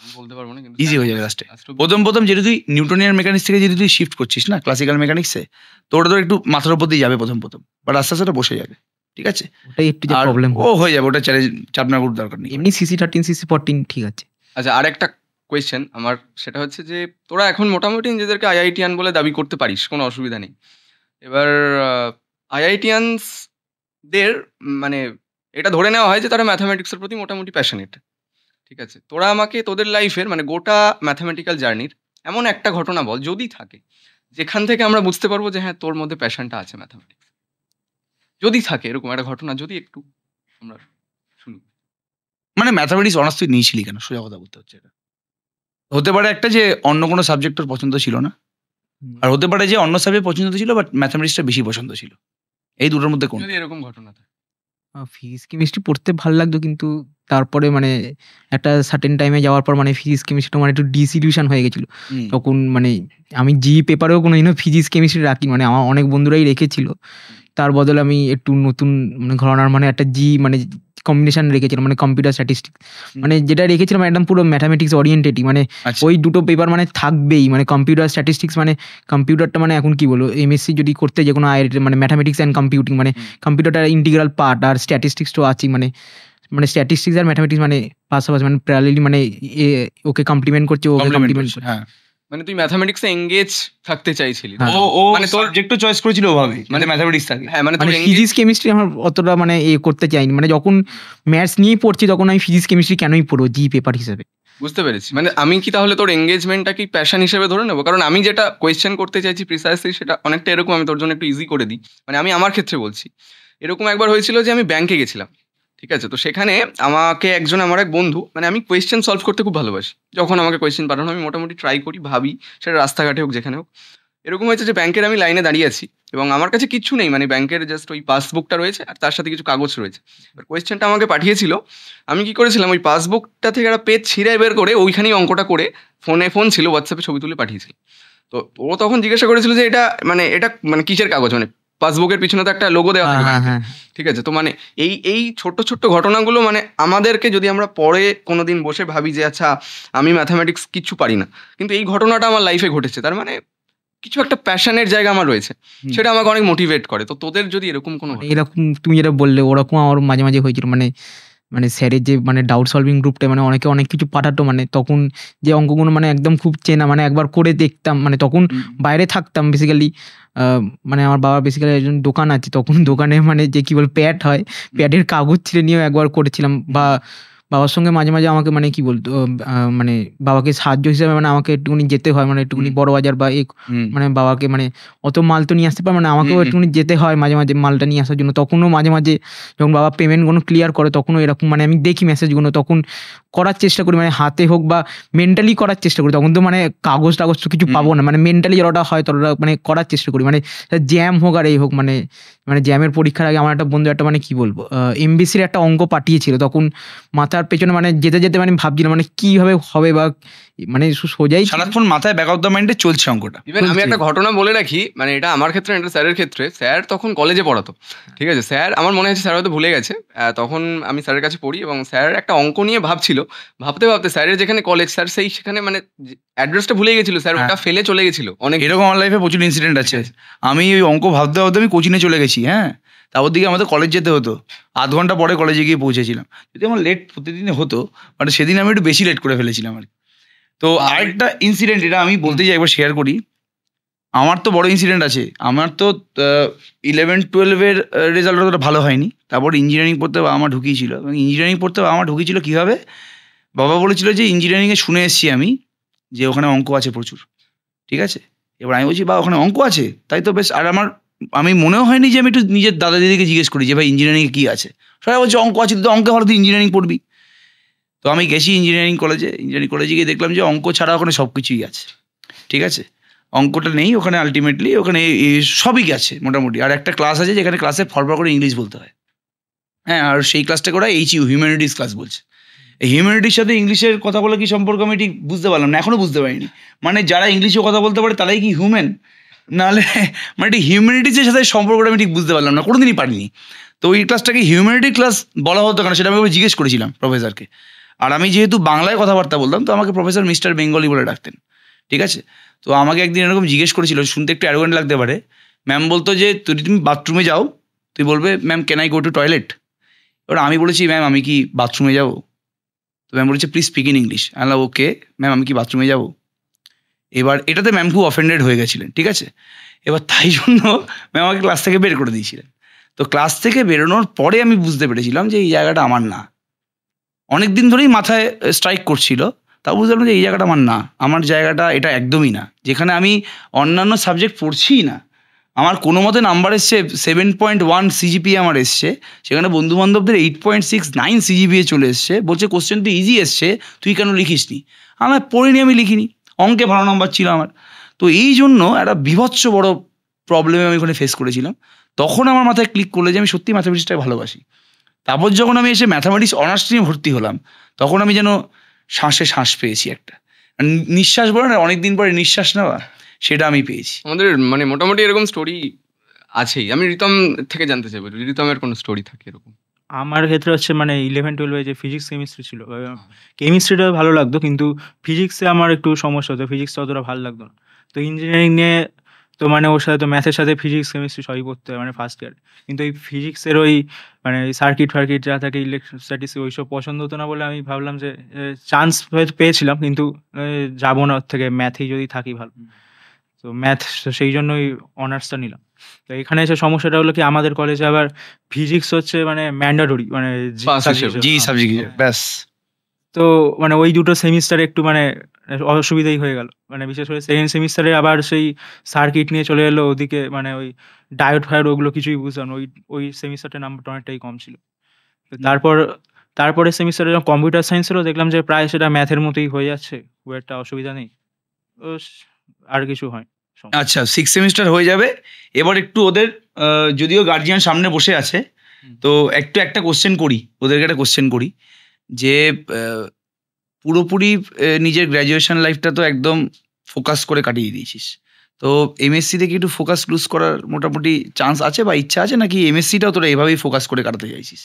আমি বলতে পারবো না, কিন্তু ইজি হয়ে যাবে লাস্টে। প্রথম যেহেতু তুই নিউটনিয়ান মেকানিক্স থেকে যদি তুই শিফট করছিস না ক্লাসিক্যাল মেকানিক্সে, তো ওটা তো একটু মাথার উপর দিয়ে যাবে প্রথম, বাট আস্তে আস্তে বসে যাবে। ঠিক আছে, ওটাই একটু যে আর প্রবলেম ও হয়ে যাবে, ওটা চ্যালেঞ্জ, চাপ নেওয়ার কোনো দরকার নেই। এমনি CC13 CC14 ঠিক আছে। আচ্ছা, আরেকটা কোয়েশ্চেন আমার, সেটা হচ্ছে যে তোরা এখন মোটামুটি নিজেদেরকে আইআইটিয়ান বলে দাবি করতে পারিস, কোনো অসুবিধা নেই। এবার আইআইটিয়ানসদের মানে এটা ধরে নেওয়া হয় যে তারা ম্যাথামেটিক্সের প্রতি মোটামুটি প্যাশনেট। ঠিক আছে, তোরা আমাকে তোদের লাইফের মানে গোটা ম্যাথামেটিক্যাল জার্নির এমন একটা ঘটনা বল, যদি থাকে, যেখান থেকে আমরা বুঝতে পারবো যে হ্যাঁ তোর মধ্যে প্যাশনটা আছে ম্যাথামেটিক্স। যদি থাকে এরকম একটা ঘটনা, যদি একটু আমরা শুনি। মানে ম্যাথামেটিক্স অনার্স তুই নিয়েছিলি কেন, সোজা কথা বলতে হচ্ছে। এটা হতে পারে একটা যে অন্য কোনো সাবজেক্ট তোর পছন্দ ছিল না, আর হতে পারে যে অন্য সাবজেক্ট পছন্দ ছিল বাট ম্যাথামেটিক্সটা বেশি পছন্দ ছিল। এই দুটোর মধ্যে কোন? যদি এরকম ঘটনা থাকে। ফিজিক্স কেমিস্ট্রি পড়তে ভালো লাগতো, কিন্তু তারপরে মানে একটা সার্টেন টাইমে যাওয়ার পর মানে ফিজিক্স কেমিস্ট্রিটা মানে একটু ডিসিলিউশন হয়ে গেছিল। তখন মানে আমি পেপারেও কোনোদিনও ফিজিক্স কেমিস্ট্রি রাখি, মানে আমার অনেক বন্ধুরাই রেখেছিল, তার বদলে আমি একটু নতুন মানে ঘরানার মানে একটা মানে কম্বিনেশন রেখেছিলাম, মানে কম্পিউটার স্ট্যাটিস্টিক্স, মানে যেটা রেখেছিলাম একদম পুরো ম্যাথামেটিক্স ওরিয়েন্টেডই, মানে ওই দুটো পেপার মানে থাকবেই, মানে কম্পিউটার স্ট্যাটিস্টিক্স, মানে কম্পিউটারটা মানে এখন কি বলবো, এমএসসি যদি করতে যে কোনো আইআইটি মানে ম্যাথামেটিক্স অ্যান্ড কম্পিউটিং, মানে কম্পিউটারটা ইন্টিগ্রাল পার্ট, আর স্ট্যাটিস্টিক্সটাও আছেই, মানে স্ট্যাটিস্টিক্স আর ম্যাথামেটিক্স মানে পাশাপাশি মানে প্যারালালি মানে ওকে কমপ্লিমেন্ট করছে, ওকে কমপ্লিমেন্ট করছে। হ্যাঁ, মানে তুই ম্যাথামেটিক্সে এঙ্গেজ থাকতে চাইছিলি। ও মানে তোর যেটা চয়েস করেছিল ওভাবে, মানে ম্যাথামেটিক্স থাকে। হ্যাঁ, মানে মানে ফিজিক্স কেমিস্ট্রি আমার অতটা মানে করতে চাইনি, মানে যখন ম্যাথস নিয়েই পড়ছি তখন আমি ফিজিক্স কেমিস্ট্রি কেনই পড়বো পেপার হিসেবে। বুঝতে পেরেছি, মানে আমি কি তাহলে তোর এঙ্গেজমেন্টটা কি প্যাশন হিসেবে ধরে নেবো? কারণ আমি যেটা কোয়েশ্চেন করতে চাইছি প্রিসাইসলি সেটা অনেকটা এরকম, আমি তোর জন্য একটু ইজি করে দিই। মানে আমি আমার ক্ষেত্রে বলছি, এরকম একবার হয়েছিল যে আমি ব্যাংকে গেছিলাম। ঠিক আছে, তো সেখানে আমাকে আমার এক বন্ধু, মানে আমি কোয়েশ্চেন সলভ করতে খুব ভালোবাসি, যখন আমাকে কোয়েশ্চেন পাঠানো আমি মোটামুটি ট্রাই করি, ভাবি, সেটা রাস্তাঘাটে হোক যেখানে হোক। এরকম হয়েছে যে ব্যাংকের আমি লাইনে দাঁড়িয়ে আছি এবং আমার কাছে কিচ্ছু নেই, মানে ব্যাংকের জাস্ট ওই পাসবুকটা রয়েছে আর তার সাথে কিছু কাগজ রয়েছে। এবার কোয়েশ্চেনটা আমাকে পাঠিয়েছিল, আমি কি করেছিলাম ওই পাসবুকটা থেকে একটা পেজ ছিঁড়ে বের করে ওইখানেই অঙ্কটা করে ফোন ছিল, হোয়াটসঅ্যাপে ছবি তুলে পাঠিয়েছিল। তো ও তখন জিজ্ঞাসা করেছিল যে এটা কিসের কাগজ, মানে পাসবুকের পিছনে তো একটা লোগো দেওয়া থাকে হ্যাঁ ব্যাংকের। হ্যাঁ ঠিক আছে, তো মানে এই ছোট্ট ছোট্ট ঘটনাগুলো মানে আমাদেরকে যদি আমরা পরে কোনোদিন বসে ভাবি যে আচ্ছা আমি ম্যাথামেটিক্স কিচ্ছু পারি না, কিন্তু এই ঘটনাটা আমার লাইফে ঘটেছে, তার মানে কিছু একটা প্যাশনের জায়গা আমার রয়েছে, সেটা আমাকে অনেক মোটিভেট করে। তো তোদের যদি এরকম কোনো মানে এরকম তুমি যেটা বললে ওরকম আমার মাঝে মাঝে হয়েছিল, মানে মানে স্যারের যে মানে ডাউট সলভিং গ্রুপটা মানে অনেকে অনেক কিছু পাঠাতো, মানে তখন যে অঙ্কগুলো মানে একদম খুব চেনা, মানে একবার করে দেখতাম, মানে তখন বাইরে থাকতাম বেসিক্যালি। মানে আমার বাবা বেসিক্যালি একজন দোকান আছে, তখন দোকানে মানে যে কি বল প্যাড হয়, প্যাডের কাগজ ছিঁড়ে নিয়েও একবার করেছিলাম। বা বাবার সঙ্গে মাঝে মাঝে আমাকে মানে কি বলতো মানে বাবাকে সাহায্য হিসেবে মানে আমাকে একটুখানি যেতে হয়, মানে একটুখানি বড় বাজার বা মানে বাবাকে মানে অত মাল তো নিয়ে আসতে পারে, মানে আমাকেও একটুখানি যেতে হয় মাঝে মাঝে মালটা নিয়ে আসার জন্য। তখনও মাঝে মাঝে যখন বাবা পেমেন্টগুলো ক্লিয়ার করে তখনও এরকম মানে আমি দেখি মেসেজগুলো, তখন করার চেষ্টা করি, মানে হাতে হোক বা মেন্টালি করার চেষ্টা করি। তখন তো মানে কাগজ টাগজ তো কিছু পাবো না, মানে মেন্টালি যতটা হয় ততটা মানে করার চেষ্টা করি, মানে জ্যাম হোক আর এই হোক। মানে মানে জ্যামের পরীক্ষার আগে আমার একটা বন্ধু একটা মানে কি বলবো এমবিসির একটা অঙ্ক পাঠিয়েছিল, তখন মাথার পেছনে মানে যেতে যেতে মানে ভাবছিলাম মানে কিভাবে হবে বা মানে সোজাই সারাক্ষণ মাথায় ব্যাক অফ দ্য মাইন্ডে চলছে অঙ্কটা। ইভেন আমি একটা ঘটনা বলে রাখি, মানে এটা আমার ক্ষেত্রে এটা স্যারের ক্ষেত্রে। স্যার তখন কলেজে পড়াতো, ঠিক আছে, স্যার আমার মনে হচ্ছে স্যার হয়তো ভুলে গেছে। তখন আমি স্যারের কাছে পড়ি এবং স্যার একটা অঙ্ক নিয়ে ভাবছিল, ভাবতে ভাবতে স্যারের যেখানে কলেজ স্যার সেখানে মানে অ্যাড্রেসটা ভুলে গেছিল, স্যার ওটা ফেলে চলে গেছিল। অনেক এরকম আমার লাইফে প্রচুর ইনসিডেন্ট আছে। আমি ওই অঙ্ক ভাবতে ভাবতে আমি কোচিনে চলে গেছি, হ্যাঁ, তারপর দিকে আমাদের কলেজ যেতে হতো, আধ ঘন্টা পরে কলেজে গিয়ে পৌঁছেছিলাম। যদি আমার লেট প্রতিদিনে হতো, মানে সেদিন আমি একটু বেশি লেট করে ফেলেছিলাম আর কি। তো আরেকটা ইনসিডেন্ট, এটা আমি বলতে চাই একবার শেয়ার করি। আমার তো বড় ইনসিডেন্ট আছে। আমার তো 11-12-এর রেজাল্ট অতটা ভালো হয়নি। তারপর ইঞ্জিনিয়ারিং পড়তে বাবা মা ঢুকিয়েছিল, এবং ইঞ্জিনিয়ারিং পড়তে বাবা মা ঢুকিয়েছিল কীভাবে, বাবা বলেছিল যে ইঞ্জিনিয়ারিংয়ে শুনে এসেছি আমি যে ওখানে অঙ্ক আছে প্রচুর, ঠিক আছে। এবার আমি বলছি বা ওখানে অঙ্ক আছে, তাই তো বেশ। আর আমি মনেও হয়নি যে আমি একটু নিজের দাদা দিদিকে জিজ্ঞেস করি যে ভাই ইঞ্জিনিয়ারিংয়ে কী আছে। সবাই বলছে অঙ্ক আছে, তুই তো অঙ্কে ভালো, তুই ইঞ্জিনিয়ারিং পড়বি। তো আমি গেছি ইঞ্জিনিয়ারিং কলেজে গিয়ে দেখলাম যে অঙ্ক ছাড়া ওখানে সব কিছুই আছে, ঠিক আছে। অঙ্কটা নেই ওখানে, আলটিমেটলি ওখানে সবই আছে মোটামুটি। আর একটা ক্লাস আছে যেখানে ক্লাসে ফরফর করে ইংলিশ বলতে হয়, হ্যাঁ, আর সেই ক্লাসটাকে ওরা হিউম্যানিটিস ক্লাস বলছে। এই হিউম্যানিটির সাথে ইংলিশের কথা বলে কি সম্পর্ক আমি ঠিক বুঝতে পারলাম না, এখনও বুঝতে পারিনি। মানে যারা ইংলিশে কথা বলতে পারে তারাই কি হিউম্যান, নাহলে মানে ঠিক হিউম্যানিটিসের সাথে সম্পর্কটা আমি ঠিক বুঝতে পারলাম না, কোনোদিনই পারিনি। তো ওই ক্লাসটাকে হিউম্যানিটি ক্লাস বলা হতো কেন সেটা আমি জিজ্ঞেস করেছিলাম প্রফেসরকে। আর আমি যেহেতু বাংলায় কথাবার্তা বলতাম, তো আমাকে প্রফেসর মিস্টার বেঙ্গলি বলে ডাকতেন, ঠিক আছে। তো আমাকে একদিন এরকম জিজ্ঞেস করেছিল, শুনতে একটু অ্যারোগেন্ট লাগতে পারে। ম্যাম বলতো যে তুমি বাথরুমে যাও, তুই বলবে ma'am can I go to toilet. এবার আমি বলেছি ম্যাম আমি কি বাথরুমে যাবো? তো ম্যাম বলেছে please speak in English. Allah okay ma'am আমি কি বাথরুমে যাবো? এবার এটাতে ম্যাম খুব অফেন্ডেড হয়ে গেছিলেন, ঠিক আছে। এবার তাই জন্য ম্যাম আমাকে ক্লাস থেকে বের করে দিয়েছিলেন। তো ক্লাস থেকে বেরোনোর পরে আমি বুঝতে পেরেছিলাম যে এই জায়গাটা আমার না। অনেক দিন ধরেই মাথায় স্ট্রাইক করছিল, তাও বুঝলাম যে এই জায়গাটা আমার না, আমার জায়গাটা এটা একদমই না। যেখানে আমি অন্যান্য সাবজেক্ট পড়ছিই না, আমার কোনো মতে নাম্বার এসছে 7.1 সিজিপিএ আমার এসছে, সেখানে বন্ধুবান্ধবদের 8.69 সিজিপিএ চলে এসছে। বলছে কোশ্চেন তো ইজি এসছে, তুই কেন লিখিস নি? আমার পড়িনি, আমি লিখিনি, অঙ্কে ভালো নাম্বার ছিল আমার। তো এই জন্য একটা বিভৎস বড় প্রবলেমে আমি ওখানে ফেস করেছিলাম। তখন আমার মাথায় ক্লিক করলো যে আমি সত্যি ম্যাথামেটিক্সটাকে ভালোবাসি। তারপর যখন আমি এসে ম্যাথামেটিক্স অনার্স নিয়ে ভর্তি হলাম, তখন আমি যেন শ্বাসে শ্বাস পেয়েছি, একটা নিঃশ্বাস বলে না অনেকদিন পরে নিঃশ্বাস নেওয়া, সেটা আমি পেয়েছি। আমাদের মানে মোটামুটি এরকম স্টোরি আছেই। আমি রিতম থেকে জানতে চাইবো, রিতমের কোনো স্টোরি থাকে এরকম? আমার ক্ষেত্রে হচ্ছে মানে 11-12 যে ফিজিক্স কেমিস্ট্রি ছিল, কেমিস্ট্রিটা ভালো লাগতো, কিন্তু ফিজিক্সে আমার একটু সমস্যা হতো, ফিজিক্সটা অতটা ভালো লাগতো না। তো ইঞ্জিনিয়ারিং নিয়ে তো মানে ওর সাথে তো ম্যাথের সাথে ফিজিক্স কেমিস্ট্রি সবই পড়তে হয় মানে ফার্স্ট ইয়ার। কিন্তু এই ফিজিক্সের ওই মানে সার্কিট ফার্কিট যা থাকে, ইলেকট্রোস্ট্যাটিক্স ওইসব পছন্দ হতো না বলে আমি ভাবলাম যে চান্স পেয়েছিলাম, কিন্তু যাবো না, ওর থেকে ম্যাথেই যদি থাকি ভালো। তো ম্যাথ, সেই জন্যই অনার্সটা নিলাম। তো এখানে এসে সমস্যাটা হলো কি, আমাদের কলেজে আবার ফিজিক্স হচ্ছে মানে ম্যান্ডাটরি, মানে জি সাবজেক্ট, ব্যাস। তো মানে ওই দুটো সেমিস্টার একটু মানে অসুবিধাই হয়ে গেল। মানে বিশেষ করে সেকেন্ড সেমিস্টারে আবার সেই সার্কিট নিয়ে চলে এলো ওদিকে, মানে ওই ডায়োড ফায়োড ওগুলো কিছুই বুঝতাম না। ওই সেমিস্টারটার নাম্বারটা অনেকটাই কম ছিল। তো তারপরে সেমিস্টারে যখন কম্পিউটার সায়েন্স হলো, দেখলাম যে প্রায় সেটা ম্যাথের মতোই হয়ে যাচ্ছে, খুব একটা অসুবিধা নেই। আর কিছু হয়, আচ্ছা 6 সেমিস্টার হয়ে যাবে। এবার একটু ওদের যদিও গার্জিয়ান সামনে বসে আছে, তো একটু একটা কোশ্চেন করি, ওদেরকে একটা কোশ্চেন করি যে পুরোপুরি নিজের গ্র্যাজুয়েশন লাইফটা তো একদম ফোকাস করে কাটিয়ে দিয়েছিস, তো এমএসসি থেকে একটু ফোকাস লুজ করার মোটামুটি চান্স আছে বা ইচ্ছা আছে, নাকি এমএসসিটাও তোরা এভাবেই ফোকাস করে কাটাতে চাইছিস?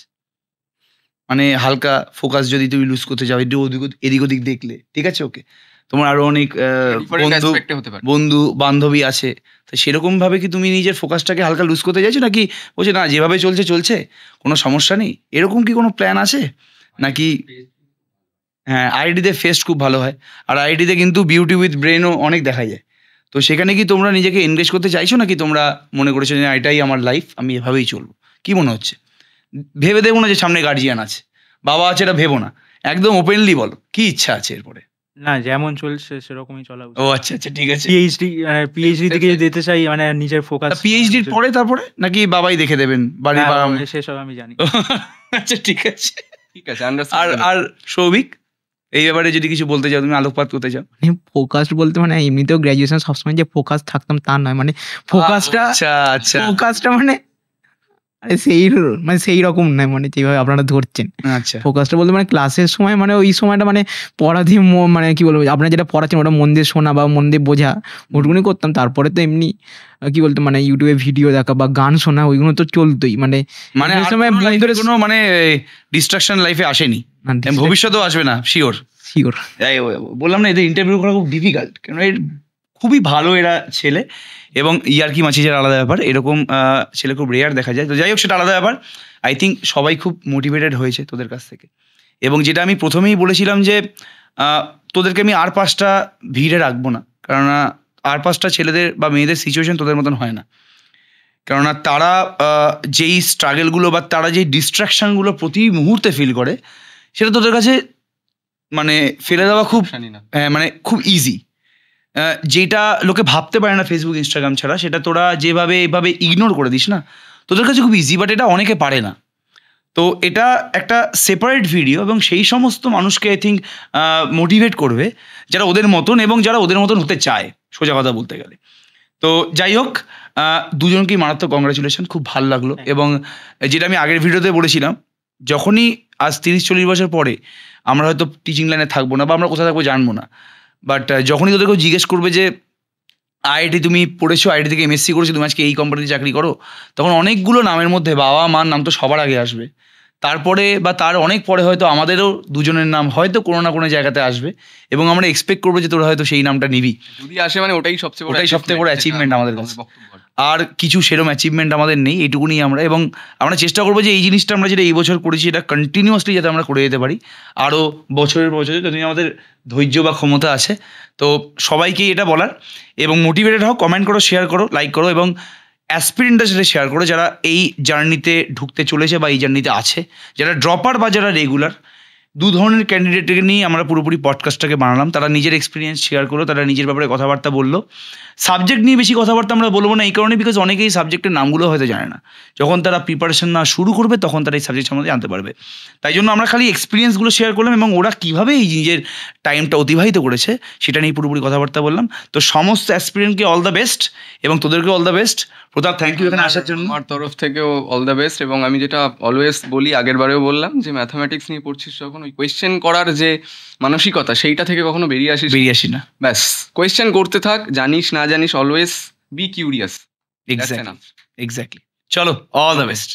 মানে হালকা ফোকাস যদি তুমি লুজ করতে যাও, একটু এদিক ওদিক দেখলে ঠিক আছে, ওকে, তোমার আরো অনেক বন্ধু বান্ধবী আছে, তো সেরকম ভাবে কি তুমি নিজের ফোকাসটাকে হালকা লুজ করতে চাইছো, নাকি বলছে না যেভাবে চলছে চলছে কোনো সমস্যা নেই, এরকম কি কোনো প্ল্যান আছে নাকি? হ্যাঁ, আইআইটিতে ফেস্ট খুব ভালো হয়, আর আইআইটিতে কিন্তু বিউটি উইথ ব্রেনও অনেক দেখা যায়, তো সেখানে কি তোমরা নিজেকে এনগেজ করতে চাইছো, নাকি তোমরা মনে করেছো যে এটাই আমার লাইফ, আমি এভাবেই চলবো? কি মনে হচ্ছে? ভেবে দেবো না যে সামনে গার্জিয়ান আছে, বাবা আছে, এটা ভেবো না, একদম ওপেনলি বলো কি ইচ্ছা আছে এরপরে। না, যেমন চলছে সেরকমই চলা উচিত। ও আচ্ছা আচ্ছা, ঠিক আছে। পিএইচডি দিকে যেতে চাই, মানে নিজের ফোকাস। পিএইচডির পরে তারপরে নাকি বাবাই দেখে দেবেন বাড়ি? সেসব আমি জানি। আচ্ছা ঠিক আছে, ঠিক আছে। আর সৌভিক, এই ব্যাপারে যদি কিছু বলতে চাও, তুমি আলোকপাত করতে চাও? ফোকাস বলতে মানে এমনিতেও গ্র্যাজুয়েশন সবসময় যে ফোকাস থাকতাম তা নয়, মানে ফোকাসটা মানে সেই রকম নয়, মানে যেভাবে আপনারা ধরছেন। আচ্ছা, ফোকাসটা বলতে মানে ক্লাসের সময়, মানে ওই সময়টা মানে পড়া দিয়ে মানে কি বলবো, আপনারা যেটা পড়াচ্ছেন ওটা মন দিয়ে শোনা বা মন দিয়ে বোঝা, ওটুকুনি করতাম। তারপরে তো এমনি কি বলতো, মানে ইউটিউবে ভিডিও দেখা বা গান শোনা, ওইগুলো তো চলতোই। মানে সময় কোনো মানে ডিস্ট্রাকশন লাইফে আসেনি, ভবিষ্যতেও আসবে না, শিওর। বললাম না, এদের ইন্টারভিউ করা খুব ডিফিকাল্ট, কেন এর খুবই ভালো এরা ছেলে, এবং ইয়ার্কি মাছিজের আলাদা ব্যাপার, এরকম ছেলে খুব রেয়ার দেখা যায়। তো যাই হোক, সেটা আলাদা ব্যাপার। আই থিঙ্ক সবাই খুব মোটিভেটেড হয়েছে তোদের কাছ থেকে, এবং যেটা আমি প্রথমেই বলেছিলাম যে তোদেরকে আমি আর 5টা ভিড়ে রাখবো না, কেননা আর 5টা ছেলেদের বা মেয়েদের সিচুয়েশন তোদের মতন হয় না, কেননা তারা যেই স্ট্রাগলগুলো বা তারা যেই ডিস্ট্রাকশনগুলো প্রতি মুহূর্তে ফিল করে, সেটা তোদের কাছে মানে ফেলে দেওয়া খুব মানে খুব ইজি। যেটা লোকে ভাবতে পারে না ফেসবুক ইনস্টাগ্রাম ছাড়া, সেটা তোরা যেভাবে এভাবে ইগনোর করে দিস না, তোদের কাছে খুব ইজি, বাট এটা অনেকে পারে না। তো এটা একটা সেপারেট ভিডিও, এবং সেই সমস্ত মানুষকে আই থিঙ্ক মোটিভেট করবে যারা ওদের মতন, এবং যারা ওদের মতন হতে চায়, সোজা কথা বলতে গেলে। তো যাই হোক, দুজনকেই মারাত্মক কংগ্রাচুলেশন, খুব ভালো লাগলো। এবং যেটা আমি আগের ভিডিওতে বলেছিলাম, যখনই আজ 30-40 বছর পরে আমরা হয়তো টিচিং লাইনে থাকবো না, বা আমরা কোথায় থাকবো জানবো না, বাট যখনই তোদের কেউ জিজ্ঞেস করবে যে আইআইটি তুমি পড়েছো, আইআইটি থেকে এমএসসি করেছো, তুমি আজকে এই কোম্পানিতে চাকরি করো, তখন অনেকগুলো নামের মধ্যে বাবা মার নাম তো সবার আগে আসবে, তারপরে বা তার অনেক পরে হয়তো আমাদেরও দুজনের নাম হয়তো কোনো না কোনো জায়গাতে আসবে, এবং আমরা এক্সপেক্ট করবো যে তোরা হয়তো সেই নামটা নিবি, যদি আসে, মানে ওটাই সবচেয়ে বড় অ্যাচিভমেন্ট আমাদের কাছে। আর কিছু সেরকম অ্যাচিভমেন্ট আমাদের নেই, এইটুকুনি আমরা, এবং আমরা চেষ্টা করবো যে এই জিনিসটা আমরা যেটা এই বছর করেছি, এটা কন্টিনিউয়াসলি যাতে আমরা করে যেতে পারি আরও বছরের বছরে, যতদিন আমাদের ধৈর্য বা ক্ষমতা আছে। তো সবাইকেই এটা বলার, এবং মোটিভেটেড হও, কমেন্ট করো, শেয়ার করো, লাইক করো, এবং অ্যাসপিরেন্টদের সাথে শেয়ার করো যারা এই জার্নিতে ঢুকতে চলেছে বা এই জার্নিতে আছে, যারা ড্রপার বা যারা রেগুলার। দু ধরনের ক্যান্ডিডেটকে নিয়ে আমরা পুরোপুরি পডকাস্টটাকে বানালাম। তারা নিজের এক্সপিরিয়েন্স শেয়ার করলো, তারা নিজের ব্যাপারে কথাবার্তা বললো। সাবজেক্ট নিয়ে বেশি কথাবার্তা আমরা বলবো না এই কারণে, বিকজ অনেকেই সাবজেক্টের নামগুলো হয়তো জানে না। যখন তারা প্রিপারেশন না শুরু করবে, তখন তারা এই সাবজেক্ট সম্বন্ধে জানতে পারবে। তাই জন্য আমরা খালি এক্সপিরিয়েন্সগুলো শেয়ার করলাম, এবং ওরা কীভাবে এই নিজের টাইমটা অতিবাহিত করেছে সেটা নিয়ে পুরোপুরি কথাবার্তা বললাম। তো সমস্ত অ্যাসপিরেন্টকে অল দ্য বেস্ট, এবং তোদেরকে all the best. Pratap, thank you এখানে আসার জন্য। আমার তরফ থেকেও অল দ্য বেস্ট। এবং আমি যেটা অলওয়েজ বলি, আগের বারেও বললাম, যে ম্যাথামেটিক্স নিয়ে পড়ছিস যখন, ওই কোয়েশ্চেন করার যে মানসিকতা, সেইটা থেকে কখনো বেরিয়ে আসি না। ব্যাস, কোয়েশ্চেন করতে থাক, জানিস না জানিস, অলওয়েজ বি কিউরিয়াস। এক্স্যাক্টলি। চলো, অল দ্য বেস্ট।